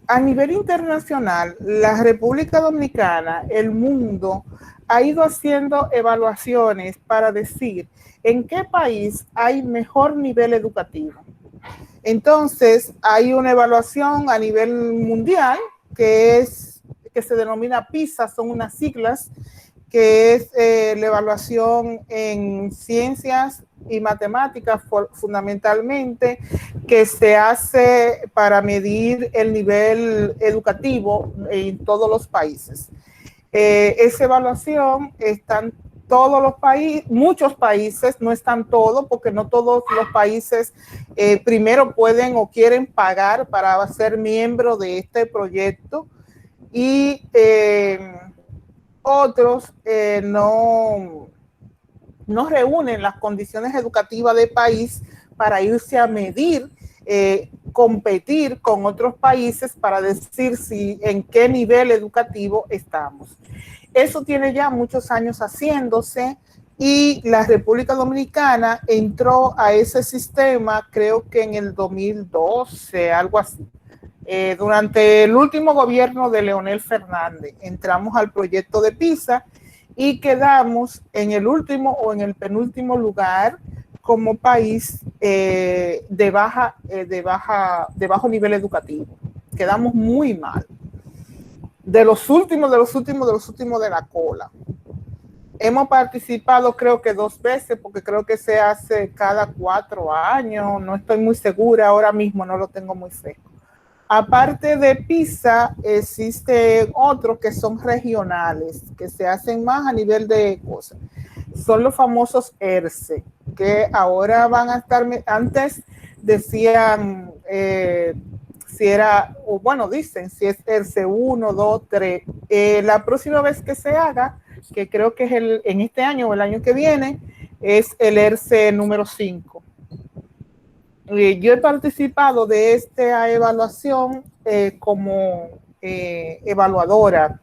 a nivel internacional, la República Dominicana, el mundo, ha ido haciendo evaluaciones para decir en qué país hay mejor nivel educativo. Entonces, hay una evaluación a nivel mundial que se denomina PISA, son unas siglas, que es la evaluación en ciencias y matemáticas fundamentalmente, que se hace para medir el nivel educativo en todos los países. Esa evaluación están todos los países, muchos países, no están todos, porque no todos los países primero pueden o quieren pagar para ser miembro de este proyecto, y otros no reúnen las condiciones educativas del país para irse a medir, competir con otros países para decir si en qué nivel educativo estamos. Eso tiene ya muchos años haciéndose, y la República Dominicana entró a ese sistema creo que en el 2012, algo así. Durante el último gobierno de Leonel Fernández entramos al proyecto de PISA y quedamos en el último o en el penúltimo lugar como país de bajo nivel educativo. Quedamos muy mal. De los últimos de la cola. Hemos participado creo que 2 veces, porque creo que se hace cada 4 años. No estoy muy segura ahora mismo, no lo tengo muy fresco. Aparte de PISA, existen otros que son regionales, que se hacen más a nivel de cosas. Son los famosos ERCE, que ahora van a estar, antes decían si era, o bueno, dicen si es ERCE 1, 2, 3. La próxima vez que se haga, que creo que es en este año o el año que viene, es el ERCE número 5. Yo he participado de esta evaluación como evaluadora,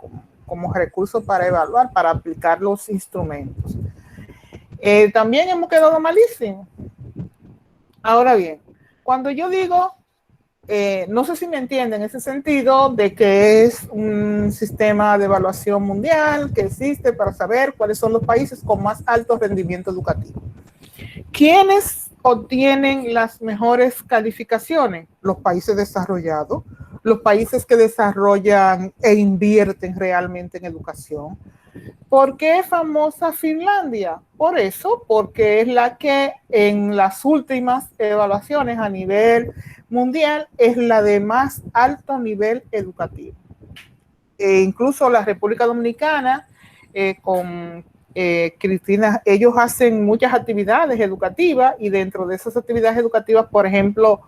como recurso para evaluar, para aplicar los instrumentos. También hemos quedado malísimos. Ahora bien, cuando yo digo, no sé si me entienden en ese sentido, de que es un sistema de evaluación mundial que existe para saber cuáles son los países con más alto rendimiento educativo. ¿Quiénes obtienen las mejores calificaciones? Los países desarrollados, los países que desarrollan e invierten realmente en educación. ¿Por qué es famosa Finlandia? Por eso, porque es la que en las últimas evaluaciones a nivel mundial es la de más alto nivel educativo. Incluso la República Dominicana con Cristina, ellos hacen muchas actividades educativas, y dentro de esas actividades educativas, por ejemplo,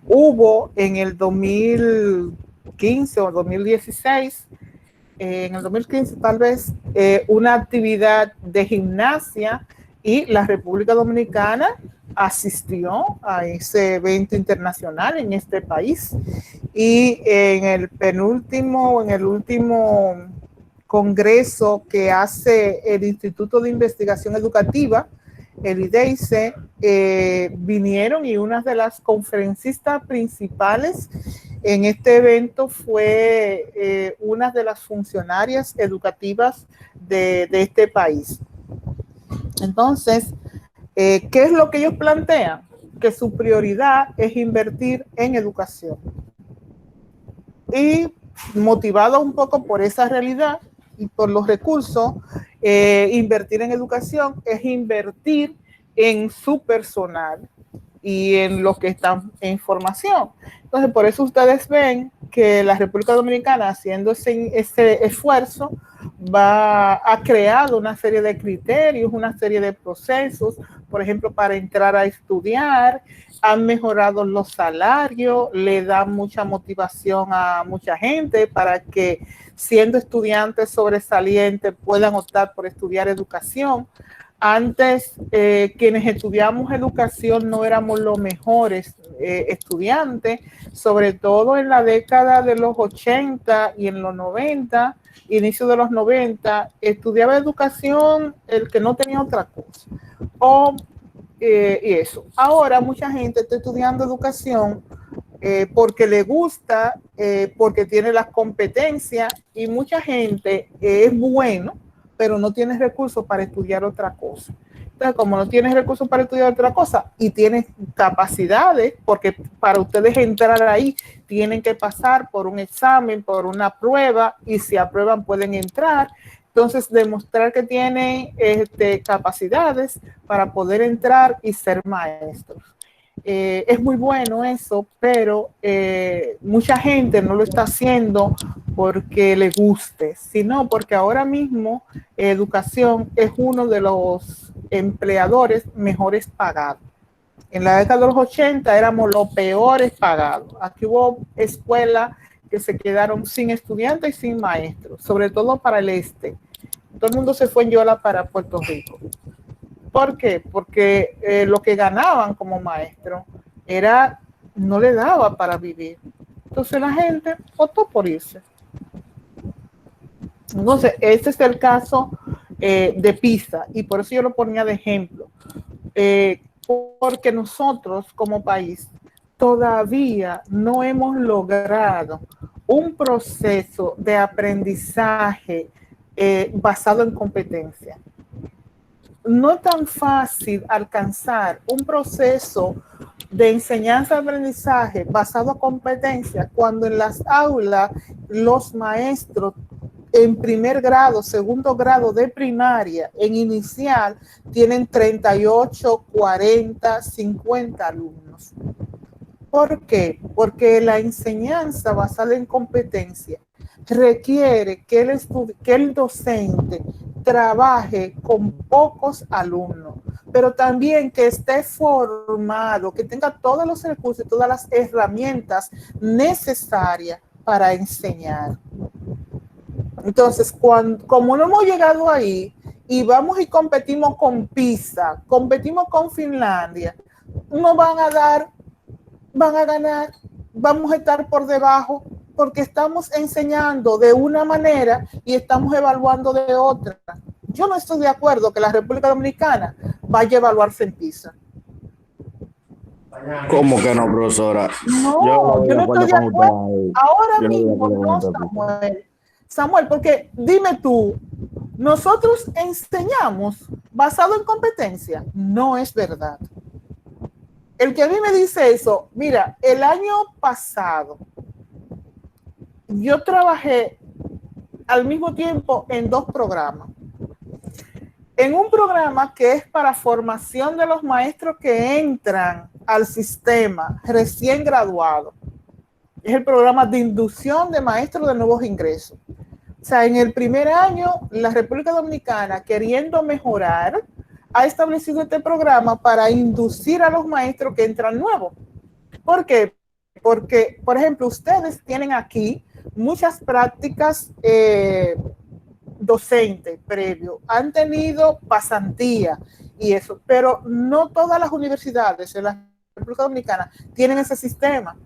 hubo en el 2015 o 2016, en el 2015 tal vez, una actividad de gimnasia, y la República Dominicana asistió a ese evento internacional en este país. Y en el último congreso que hace el Instituto de Investigación Educativa, el IDEICE, vinieron, y una de las conferencistas principales en este evento fue una de las funcionarias educativas de este país. Entonces, ¿qué es lo que ellos plantean? Que su prioridad es invertir en educación. Y motivado un poco por esa realidad y por los recursos, invertir en educación es invertir en su personal, y en los que están en formación. Entonces, por eso ustedes ven que la República Dominicana, haciendo ese esfuerzo, ha creado una serie de criterios, una serie de procesos, por ejemplo, para entrar a estudiar, han mejorado los salarios, le dan mucha motivación a mucha gente para que, siendo estudiantes sobresalientes, puedan optar por estudiar educación. Antes, quienes estudiamos educación no éramos los mejores estudiantes, sobre todo en la década de los 80 y en los 90, inicio de los 90, estudiaba educación el que no tenía otra cosa. Y eso. Ahora mucha gente está estudiando educación porque le gusta, porque tiene las competencias, y mucha gente es bueno, pero no tienes recursos para estudiar otra cosa. Entonces, como no tienes recursos para estudiar otra cosa y tienes capacidades, porque para ustedes entrar ahí tienen que pasar por un examen, por una prueba, y si aprueban pueden entrar. Entonces, demostrar que tienen capacidades para poder entrar y ser maestros. Es muy bueno eso, pero mucha gente no lo está haciendo porque le guste, sino porque ahora mismo educación es uno de los empleadores mejores pagados. En la década de los 80 éramos los peores pagados. Aquí hubo escuelas que se quedaron sin estudiantes y sin maestros, sobre todo para el este. Todo el mundo se fue en Yola para Puerto Rico. ¿Por qué? Porque lo que ganaban como maestro no le daba para vivir. Entonces la gente optó por irse. Entonces, este es el caso de PISA, y por eso yo lo ponía de ejemplo. Porque nosotros como país todavía no hemos logrado un proceso de aprendizaje basado en competencia. No es tan fácil alcanzar un proceso de enseñanza-aprendizaje basado en competencia cuando en las aulas los maestros en primer grado, segundo grado de primaria, en inicial, tienen 38, 40, 50 alumnos. ¿Por qué? Porque la enseñanza basada en competencia requiere que el docente trabaje con pocos alumnos, pero también que esté formado, que tenga todos los recursos y todas las herramientas necesarias para enseñar. Entonces, como no hemos llegado ahí y vamos y competimos con PISA, competimos con Finlandia, no van a ganar, vamos a estar por debajo, porque estamos enseñando de una manera y estamos evaluando de otra. Yo no estoy de acuerdo que la República Dominicana vaya a evaluarse en PISA. ¿Cómo que no, profesora? No, yo no estoy de acuerdo. Ahora mismo no, Samuel, porque dime tú, nosotros enseñamos basado en competencia. No es verdad. El que a mí me dice eso, mira, el año pasado yo trabajé al mismo tiempo en 2 programas. En un programa que es para formación de los maestros que entran al sistema recién graduados. Es el programa de inducción de maestros de nuevos ingresos. O sea, en el primer año, la República Dominicana, queriendo mejorar, ha establecido este programa para inducir a los maestros que entran nuevos. ¿Por qué? Porque, por ejemplo, ustedes tienen aquí muchas prácticas docentes previo, han tenido pasantía y eso, pero no todas las universidades en la República Dominicana tienen ese sistema.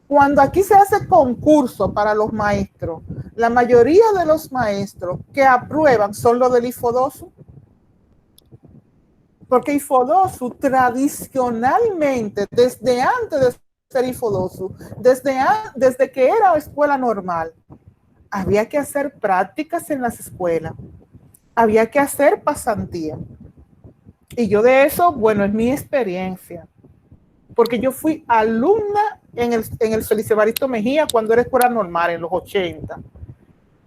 Cuando aquí se hace concurso para los maestros, la mayoría de los maestros que aprueban son los del IFODOSU, porque IFODOSU tradicionalmente, desde antes de ser IFODOSU, desde que era escuela normal, había que hacer prácticas en las escuelas, había que hacer pasantía. Y yo de eso, bueno, es mi experiencia, porque yo fui alumna en el Feliz Evaristo Mejía cuando era escuela normal, en los 80.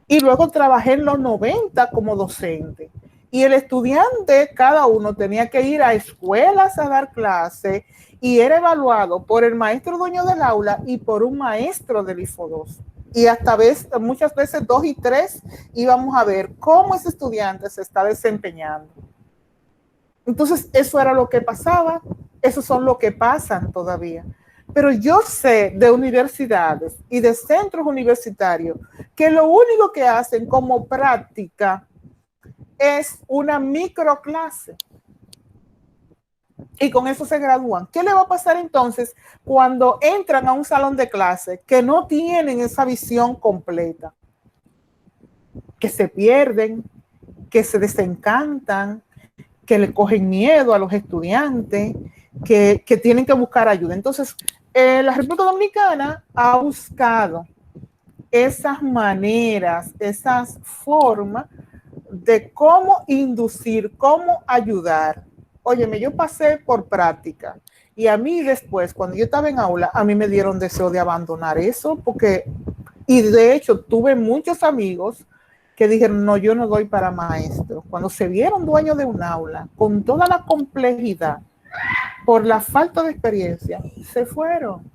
Y luego trabajé en los 90 como docente. Y el estudiante, cada uno tenía que ir a escuelas a dar clase y era evaluado por el maestro dueño del aula y por un maestro del IFO 2. Y hasta muchas veces 2 y 3 íbamos a ver cómo ese estudiante se está desempeñando. Entonces, eso era lo que pasaba, esos son lo que pasan todavía. Pero yo sé de universidades y de centros universitarios que lo único que hacen como práctica es una microclase. Y con eso se gradúan. ¿Qué le va a pasar entonces cuando entran a un salón de clase que no tienen esa visión completa? Que se pierden, que se desencantan, que le cogen miedo a los estudiantes, que tienen que buscar ayuda. Entonces, la República Dominicana ha buscado esas maneras, esas formas de cómo inducir, cómo ayudar. Óyeme, yo pasé por práctica y a mí después, cuando yo estaba en aula, a mí me dieron deseo de abandonar eso y de hecho tuve muchos amigos que dijeron, no, yo no doy para maestro. Cuando se vieron dueños de un aula, con toda la complejidad, por la falta de experiencia, se fueron.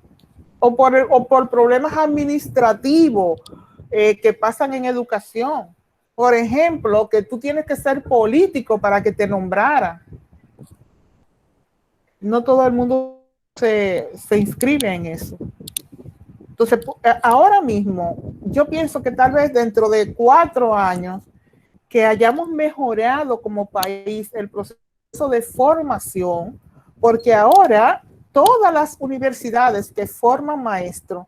O por problemas administrativos que pasan en educación. Por ejemplo, que tú tienes que ser político para que te nombraran. No todo el mundo se inscribe en eso. Entonces, ahora mismo, yo pienso que tal vez dentro de 4 años, que hayamos mejorado como país el proceso de formación, porque ahora todas las universidades que forman maestros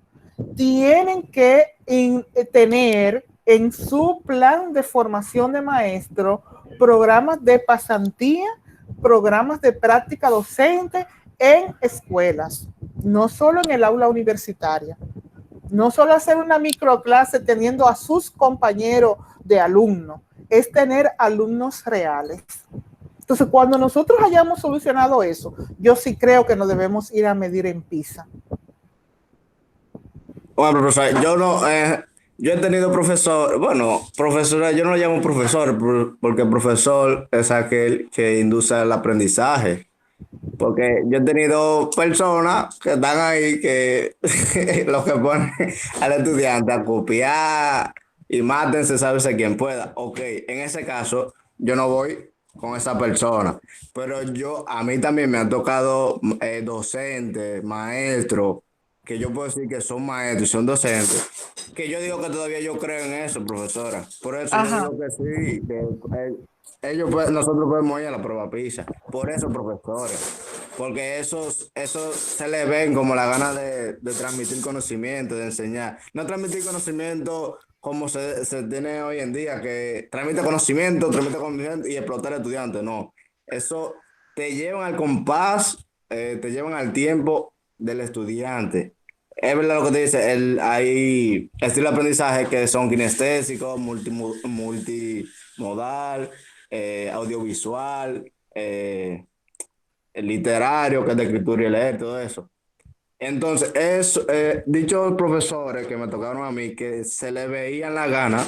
tienen que tener en su plan de formación de maestro programas de pasantía, programas de práctica docente en escuelas, no solo en el aula universitaria. No solo hacer una microclase teniendo a sus compañeros de alumnos, es tener alumnos reales. Entonces, cuando nosotros hayamos solucionado eso, yo sí creo que nos debemos ir a medir en PISA. Bueno, profesor, yo he tenido profesora, yo no lo llamo profesor, porque profesor es aquel que induce el aprendizaje. Porque yo he tenido personas que están ahí que lo que ponen al estudiante a copiar y mátense, sábese quien pueda. Ok, en ese caso, yo no voy con esa persona. Pero a mí también me han tocado docentes, maestros, que yo puedo decir que son maestros y son docentes, que yo digo que todavía yo creo en eso, profesora. Por eso yo digo que sí, nosotros podemos ir a la prueba PISA. Por eso, profesores, porque esos se le ven como la gana de transmitir conocimiento, de enseñar. No transmitir conocimiento como se tiene hoy en día, que transmite conocimiento y explotar al estudiante. No, eso te llevan al compás, te llevan al tiempo del estudiante. Es verdad lo que te dice, hay estilos de aprendizaje que son kinestésicos, multimodal, audiovisual, el literario, que es de escritura y leer, todo eso. Entonces, dichos profesores que me tocaron a mí, que se le veían la gana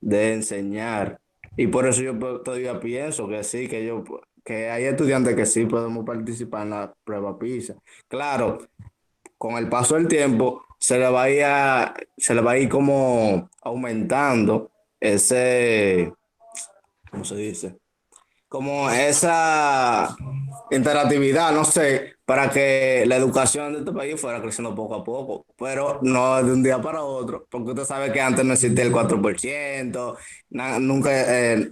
de enseñar, y por eso yo todavía pienso que sí, que hay estudiantes que sí podemos participar en la prueba PISA. Claro, con el paso del tiempo se le va a ir como aumentando ¿cómo se dice? Como esa interactividad, no sé, para que la educación de este país fuera creciendo poco a poco, pero no de un día para otro, porque usted sabe que antes no existía el 4%, nunca,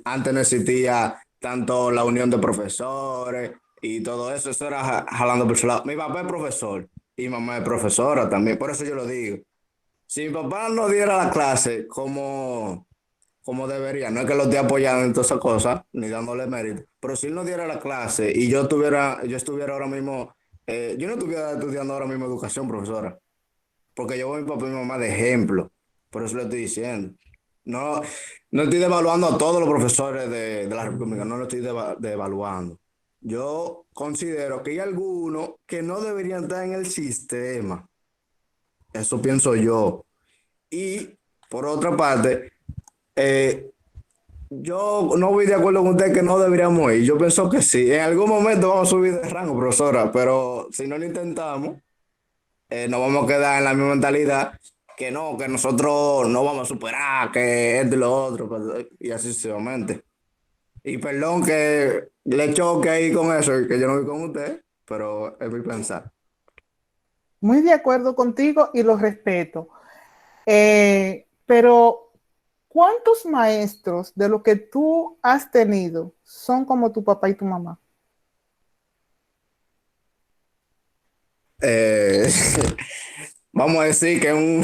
antes no existía tanto la unión de profesores y todo eso, eso era jalando por su lado. Mi papá es profesor y mi mamá es profesora también, por eso yo lo digo. Si mi papá no diera la clase como debería, no es que lo esté apoyando en todas esas cosas, ni dándole mérito, pero si él no diera la clase y yo estuviera ahora mismo, yo no estuviera estudiando ahora mismo educación, profesora, porque yo voy a mi papá y mi mamá de ejemplo, por eso le estoy diciendo. No, no estoy devaluando a todos los profesores de la República, no lo estoy devaluando. Yo considero que hay algunos que no deberían estar en el sistema. Eso pienso yo. Y por otra parte, Yo no voy de acuerdo con usted que no deberíamos ir. Yo pienso que sí. En algún momento vamos a subir de rango, profesora, pero si no lo intentamos, nos vamos a quedar en la misma mentalidad que no, que nosotros no vamos a superar, que esto y lo otro, y así sucesivamente. Y perdón que le choque ahí con eso, que yo no voy con usted, pero es mi pensar. Muy de acuerdo contigo y lo respeto. Pero, ¿cuántos maestros de lo que tú has tenido son como tu papá y tu mamá? Eh, vamos a decir que en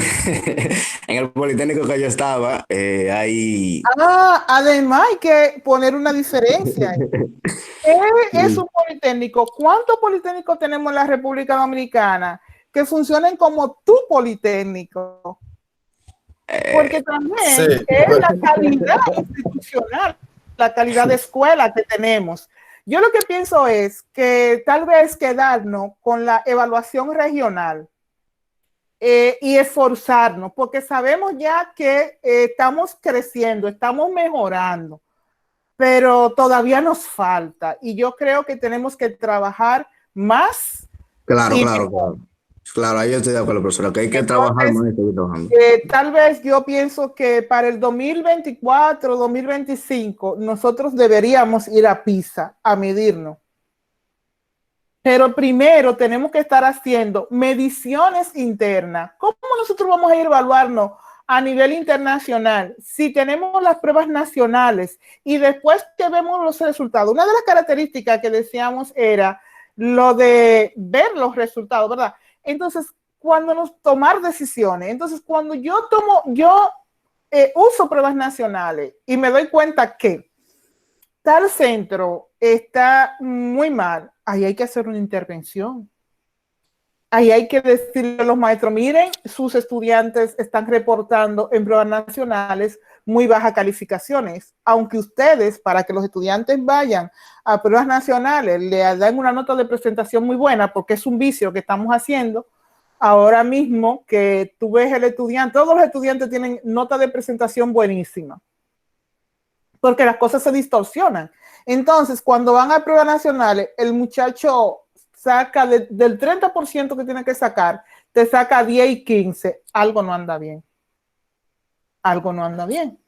el Politécnico que yo estaba, hay... Además hay que poner una diferencia. ¿Qué es un politécnico? ¿Cuántos politécnicos tenemos en la República Dominicana que funcionen como tu politécnico? Porque también Sí. es la calidad institucional, la calidad de escuela que tenemos. Yo lo que pienso es que tal vez quedarnos con la evaluación regional y esforzarnos, porque sabemos ya que estamos creciendo, estamos mejorando, pero todavía nos falta y yo creo que tenemos que trabajar más. Claro, Y claro, claro. Claro, ahí yo estoy de acuerdo, profesora, que hay que trabajar entonces, más y seguir trabajando. tal vez yo pienso que para el 2024, 2025, nosotros deberíamos ir a PISA a medirnos. Pero primero tenemos que estar haciendo mediciones internas. ¿Cómo nosotros vamos a ir a evaluarnos a nivel internacional si tenemos las pruebas nacionales y después que vemos los resultados? Una de las características que decíamos era lo de ver los resultados, ¿verdad? Entonces, cuando nos tomar decisiones, entonces cuando yo uso pruebas nacionales y me doy cuenta que tal centro está muy mal, ahí hay que hacer una intervención. Ahí hay que decirle a los maestros, miren, sus estudiantes están reportando en pruebas nacionales muy bajas calificaciones, aunque ustedes, para que los estudiantes vayan a pruebas nacionales, le dan una nota de presentación muy buena, porque es un vicio que estamos haciendo. Ahora mismo que tú ves el estudiante, todos los estudiantes tienen nota de presentación buenísima, porque las cosas se distorsionan. Entonces, cuando van a pruebas nacionales, el muchacho saca del 30% que tiene que sacar, te saca 10 y 15, algo no anda bien. Algo no anda bien.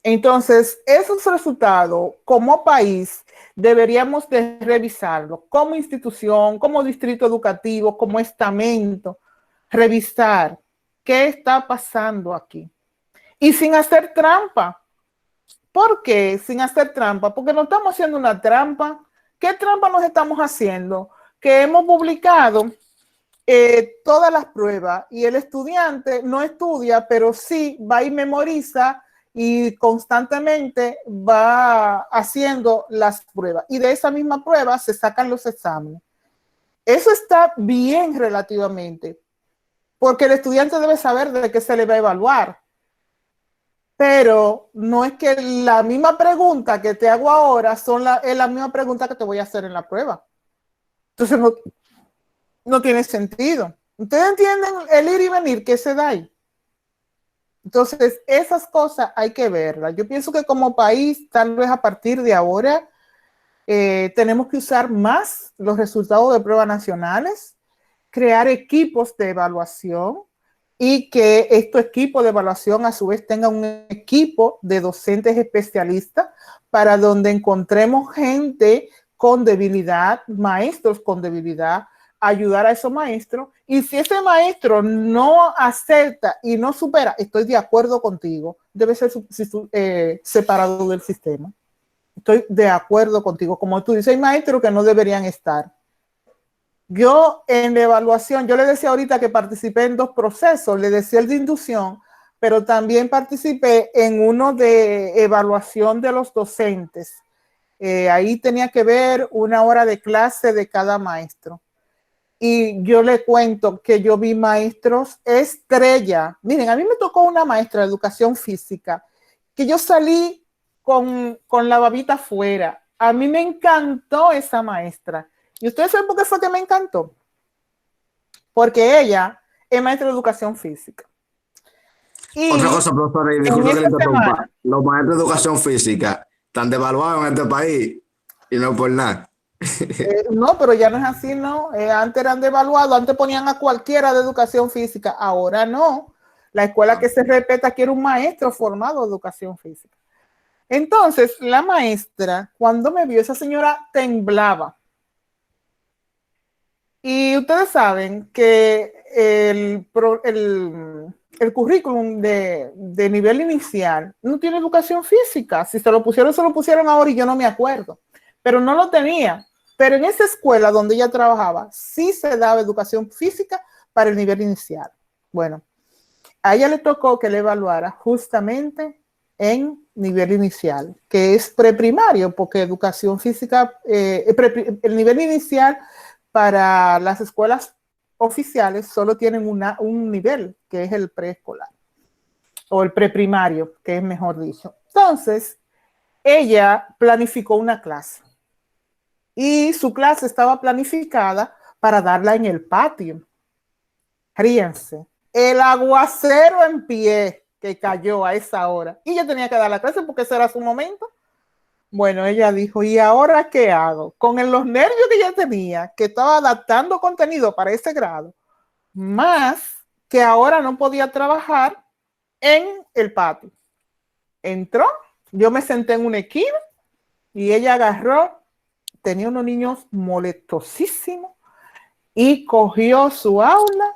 Entonces, esos resultados como país deberíamos de revisarlo como institución, como distrito educativo, como estamento, revisar qué está pasando aquí. Y sin hacer trampa. ¿Por qué sin hacer trampa? Porque no estamos haciendo una trampa. ¿Qué trampa nos estamos haciendo? Que hemos publicado todas las pruebas y el estudiante no estudia, pero sí va y memoriza y constantemente va haciendo las pruebas. Y de esa misma prueba se sacan los exámenes. Eso está bien relativamente, porque el estudiante debe saber de qué se le va a evaluar. Pero no es que la misma pregunta que te hago ahora es la misma pregunta que te voy a hacer en la prueba. Entonces no tiene sentido. ¿Ustedes entienden el ir y venir que se da ahí? Entonces, esas cosas hay que verlas. Yo pienso que como país, tal vez a partir de ahora, tenemos que usar más los resultados de pruebas nacionales, crear equipos de evaluación, y que estos equipos de evaluación a su vez tengan un equipo de docentes especialistas para donde encontremos gente con debilidad, maestros con debilidad, ayudar a esos maestros. Y si ese maestro no acepta y no supera, estoy de acuerdo contigo, debe ser separado del sistema. Estoy de acuerdo contigo. Como tú dices, hay maestros que no deberían estar. Yo en la evaluación, yo le decía ahorita que participé en 2 procesos, le decía el de inducción, pero también participé en uno de evaluación de los docentes. Ahí tenía que ver 1 hora de clase de cada maestro. Y yo le cuento que yo vi maestros estrella. Miren, a mí me tocó una maestra de educación física, que yo salí con la babita afuera. A mí me encantó esa maestra. ¿Y ustedes saben por qué fue que me encantó? Porque ella es maestra de educación física. Y Otra cosa, profesor, y en disculpe que le esta interrumpa. semana, Los maestros de educación física están devaluados en este país y no por nada. no, pero ya no es así, ¿no? Antes eran devaluados, antes ponían a cualquiera de educación física, ahora no. La escuela que se respeta quiere un maestro formado de educación física. Entonces, la maestra, cuando me vio, esa señora temblaba. Y ustedes saben que el currículum de nivel inicial no tiene educación física. Si se lo pusieron ahora y yo no me acuerdo. Pero no lo tenía. Pero en esa escuela donde ella trabajaba, sí se daba educación física para el nivel inicial. Bueno, a ella le tocó que le evaluara justamente en nivel inicial, que es preprimario, porque educación física, el nivel inicial para las escuelas oficiales solo tienen un nivel, que es el preescolar, o el preprimario, que es mejor dicho. Entonces, ella planificó una clase, y su clase estaba planificada para darla en el patio. Ríense. El aguacero en pie que cayó a esa hora. Y ella tenía que dar la clase porque ese era su momento. Bueno, ella dijo, ¿y ahora qué hago? Con los nervios que ella tenía, que estaba adaptando contenido para ese grado, más que ahora no podía trabajar en el patio. Entró, yo me senté en una esquina y ella agarró, tenía unos niños molestosísimos y cogió su aula,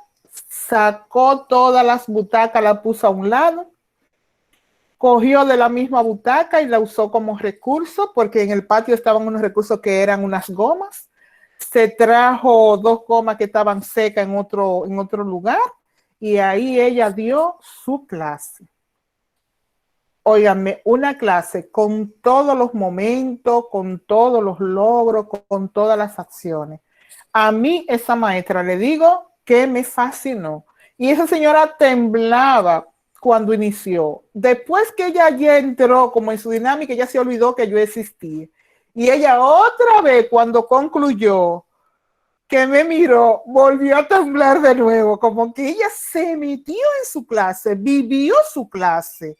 sacó todas las butacas, la puso a un lado, cogió de la misma butaca y la usó como recurso, porque en el patio estaban unos recursos que eran unas gomas. Se trajo 2 gomas que estaban secas en otro lugar y ahí ella dio su clase. Óiganme, una clase con todos los momentos, con todos los logros, con todas las acciones. A mí esa maestra, le digo que me fascinó. Y esa señora temblaba cuando inició. Después que ella ya entró como en su dinámica, ella se olvidó que yo existía. Y ella otra vez cuando concluyó, que me miró, volvió a temblar de nuevo, como que ella se metió en su clase, vivió su clase.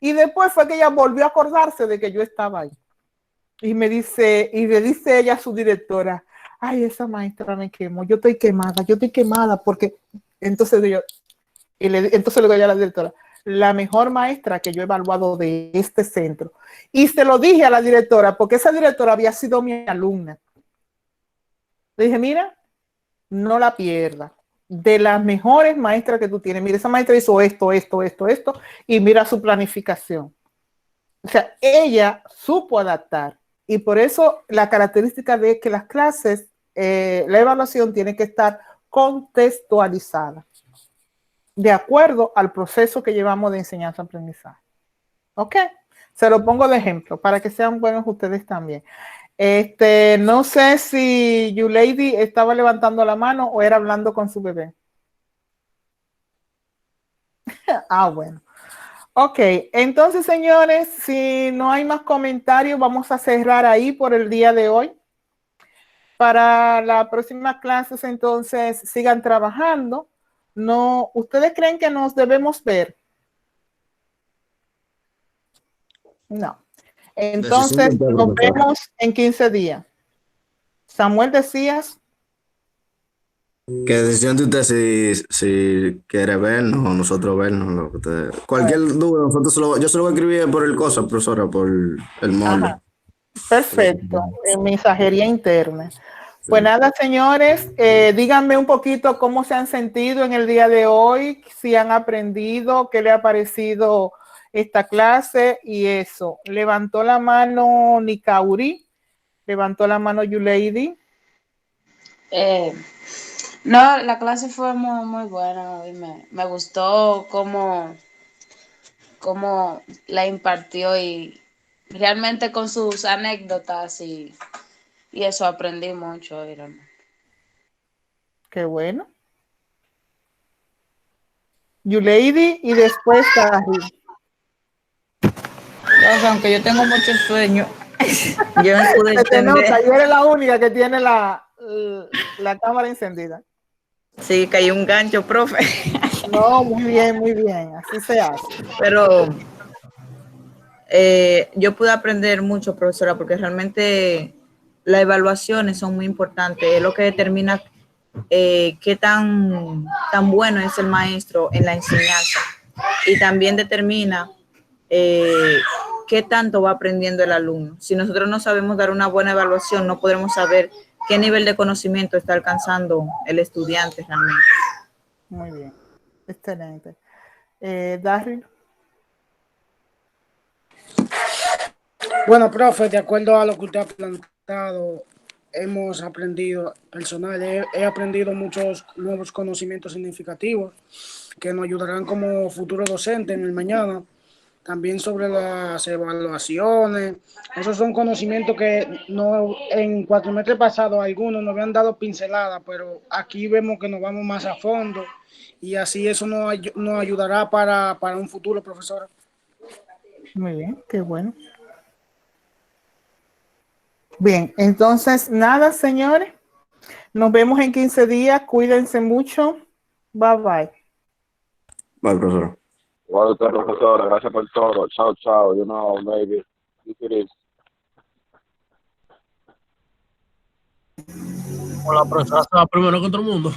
Y después fue que ella volvió a acordarse de que yo estaba ahí. Y le dice ella a su directora, ay, esa maestra me quemó, yo estoy quemada porque, entonces le digo yo a la directora, la mejor maestra que yo he evaluado de este centro. Y se lo dije a la directora, porque esa directora había sido mi alumna. Le dije, mira, no la pierda. De las mejores maestras que tú tienes. Mira, esa maestra hizo esto, y mira su planificación. O sea, ella supo adaptar. Y por eso la característica de que las clases, la evaluación tiene que estar contextualizada, de acuerdo al proceso que llevamos de enseñanza-aprendizaje. ¿Ok? Se lo pongo de ejemplo, para que sean buenos ustedes también. No sé si Yulady estaba levantando la mano o era hablando con su bebé. Bueno. Ok, entonces, señores, si no hay más comentarios, vamos a cerrar ahí por el día de hoy. Para las próximas clases, entonces, sigan trabajando. No, ¿ustedes creen que nos debemos ver? No. Entonces, nos vemos en 15 días. Samuel, decías. Que decisión de usted si quiere vernos o nosotros vernos. Lo que usted, cualquier duda, yo se lo voy a escribir por el cosa, profesora, por el molde. Perfecto, en mensajería interna. Sí. Pues nada, señores, díganme un poquito cómo se han sentido en el día de hoy, si han aprendido, qué le ha parecido esta clase y eso. Levantó la mano Nikauri, levantó la mano Yulady. No, la clase fue muy, muy buena. Me gustó cómo la impartió y realmente con sus anécdotas y eso aprendí mucho. Qué bueno. Yulady y después Carrie. Aunque yo tengo mucho sueño, yo no pude entender. Yo eres la única que tiene la cámara encendida. Sí, cayó un gancho, profe. No, muy bien, así se hace. Pero yo pude aprender mucho, profesora, porque realmente las evaluaciones son muy importantes. Es lo que determina qué tan bueno es el maestro en la enseñanza. Y también determina qué tanto va aprendiendo el alumno. Si nosotros no sabemos dar una buena evaluación, no podremos saber qué nivel de conocimiento está alcanzando el estudiante realmente. Muy bien, excelente. Darryl. Bueno, profe, de acuerdo a lo que usted ha planteado, hemos aprendido, he aprendido muchos nuevos conocimientos significativos que nos ayudarán como futuro docente en el mañana. También sobre las evaluaciones. Esos son conocimientos que no, en cuatrimestre pasado algunos nos habían dado pinceladas, pero aquí vemos que nos vamos más a fondo y así eso nos ayudará para un futuro, profesora. Muy bien, qué bueno. Bien, entonces nada, señores. Nos vemos en 15 días. Cuídense mucho. Bye bye. Vale, profesor. Igual usted, profesora, gracias por todo. Chao, chao. You know, maybe if it is. Hola, profesora se va primero que todo el mundo.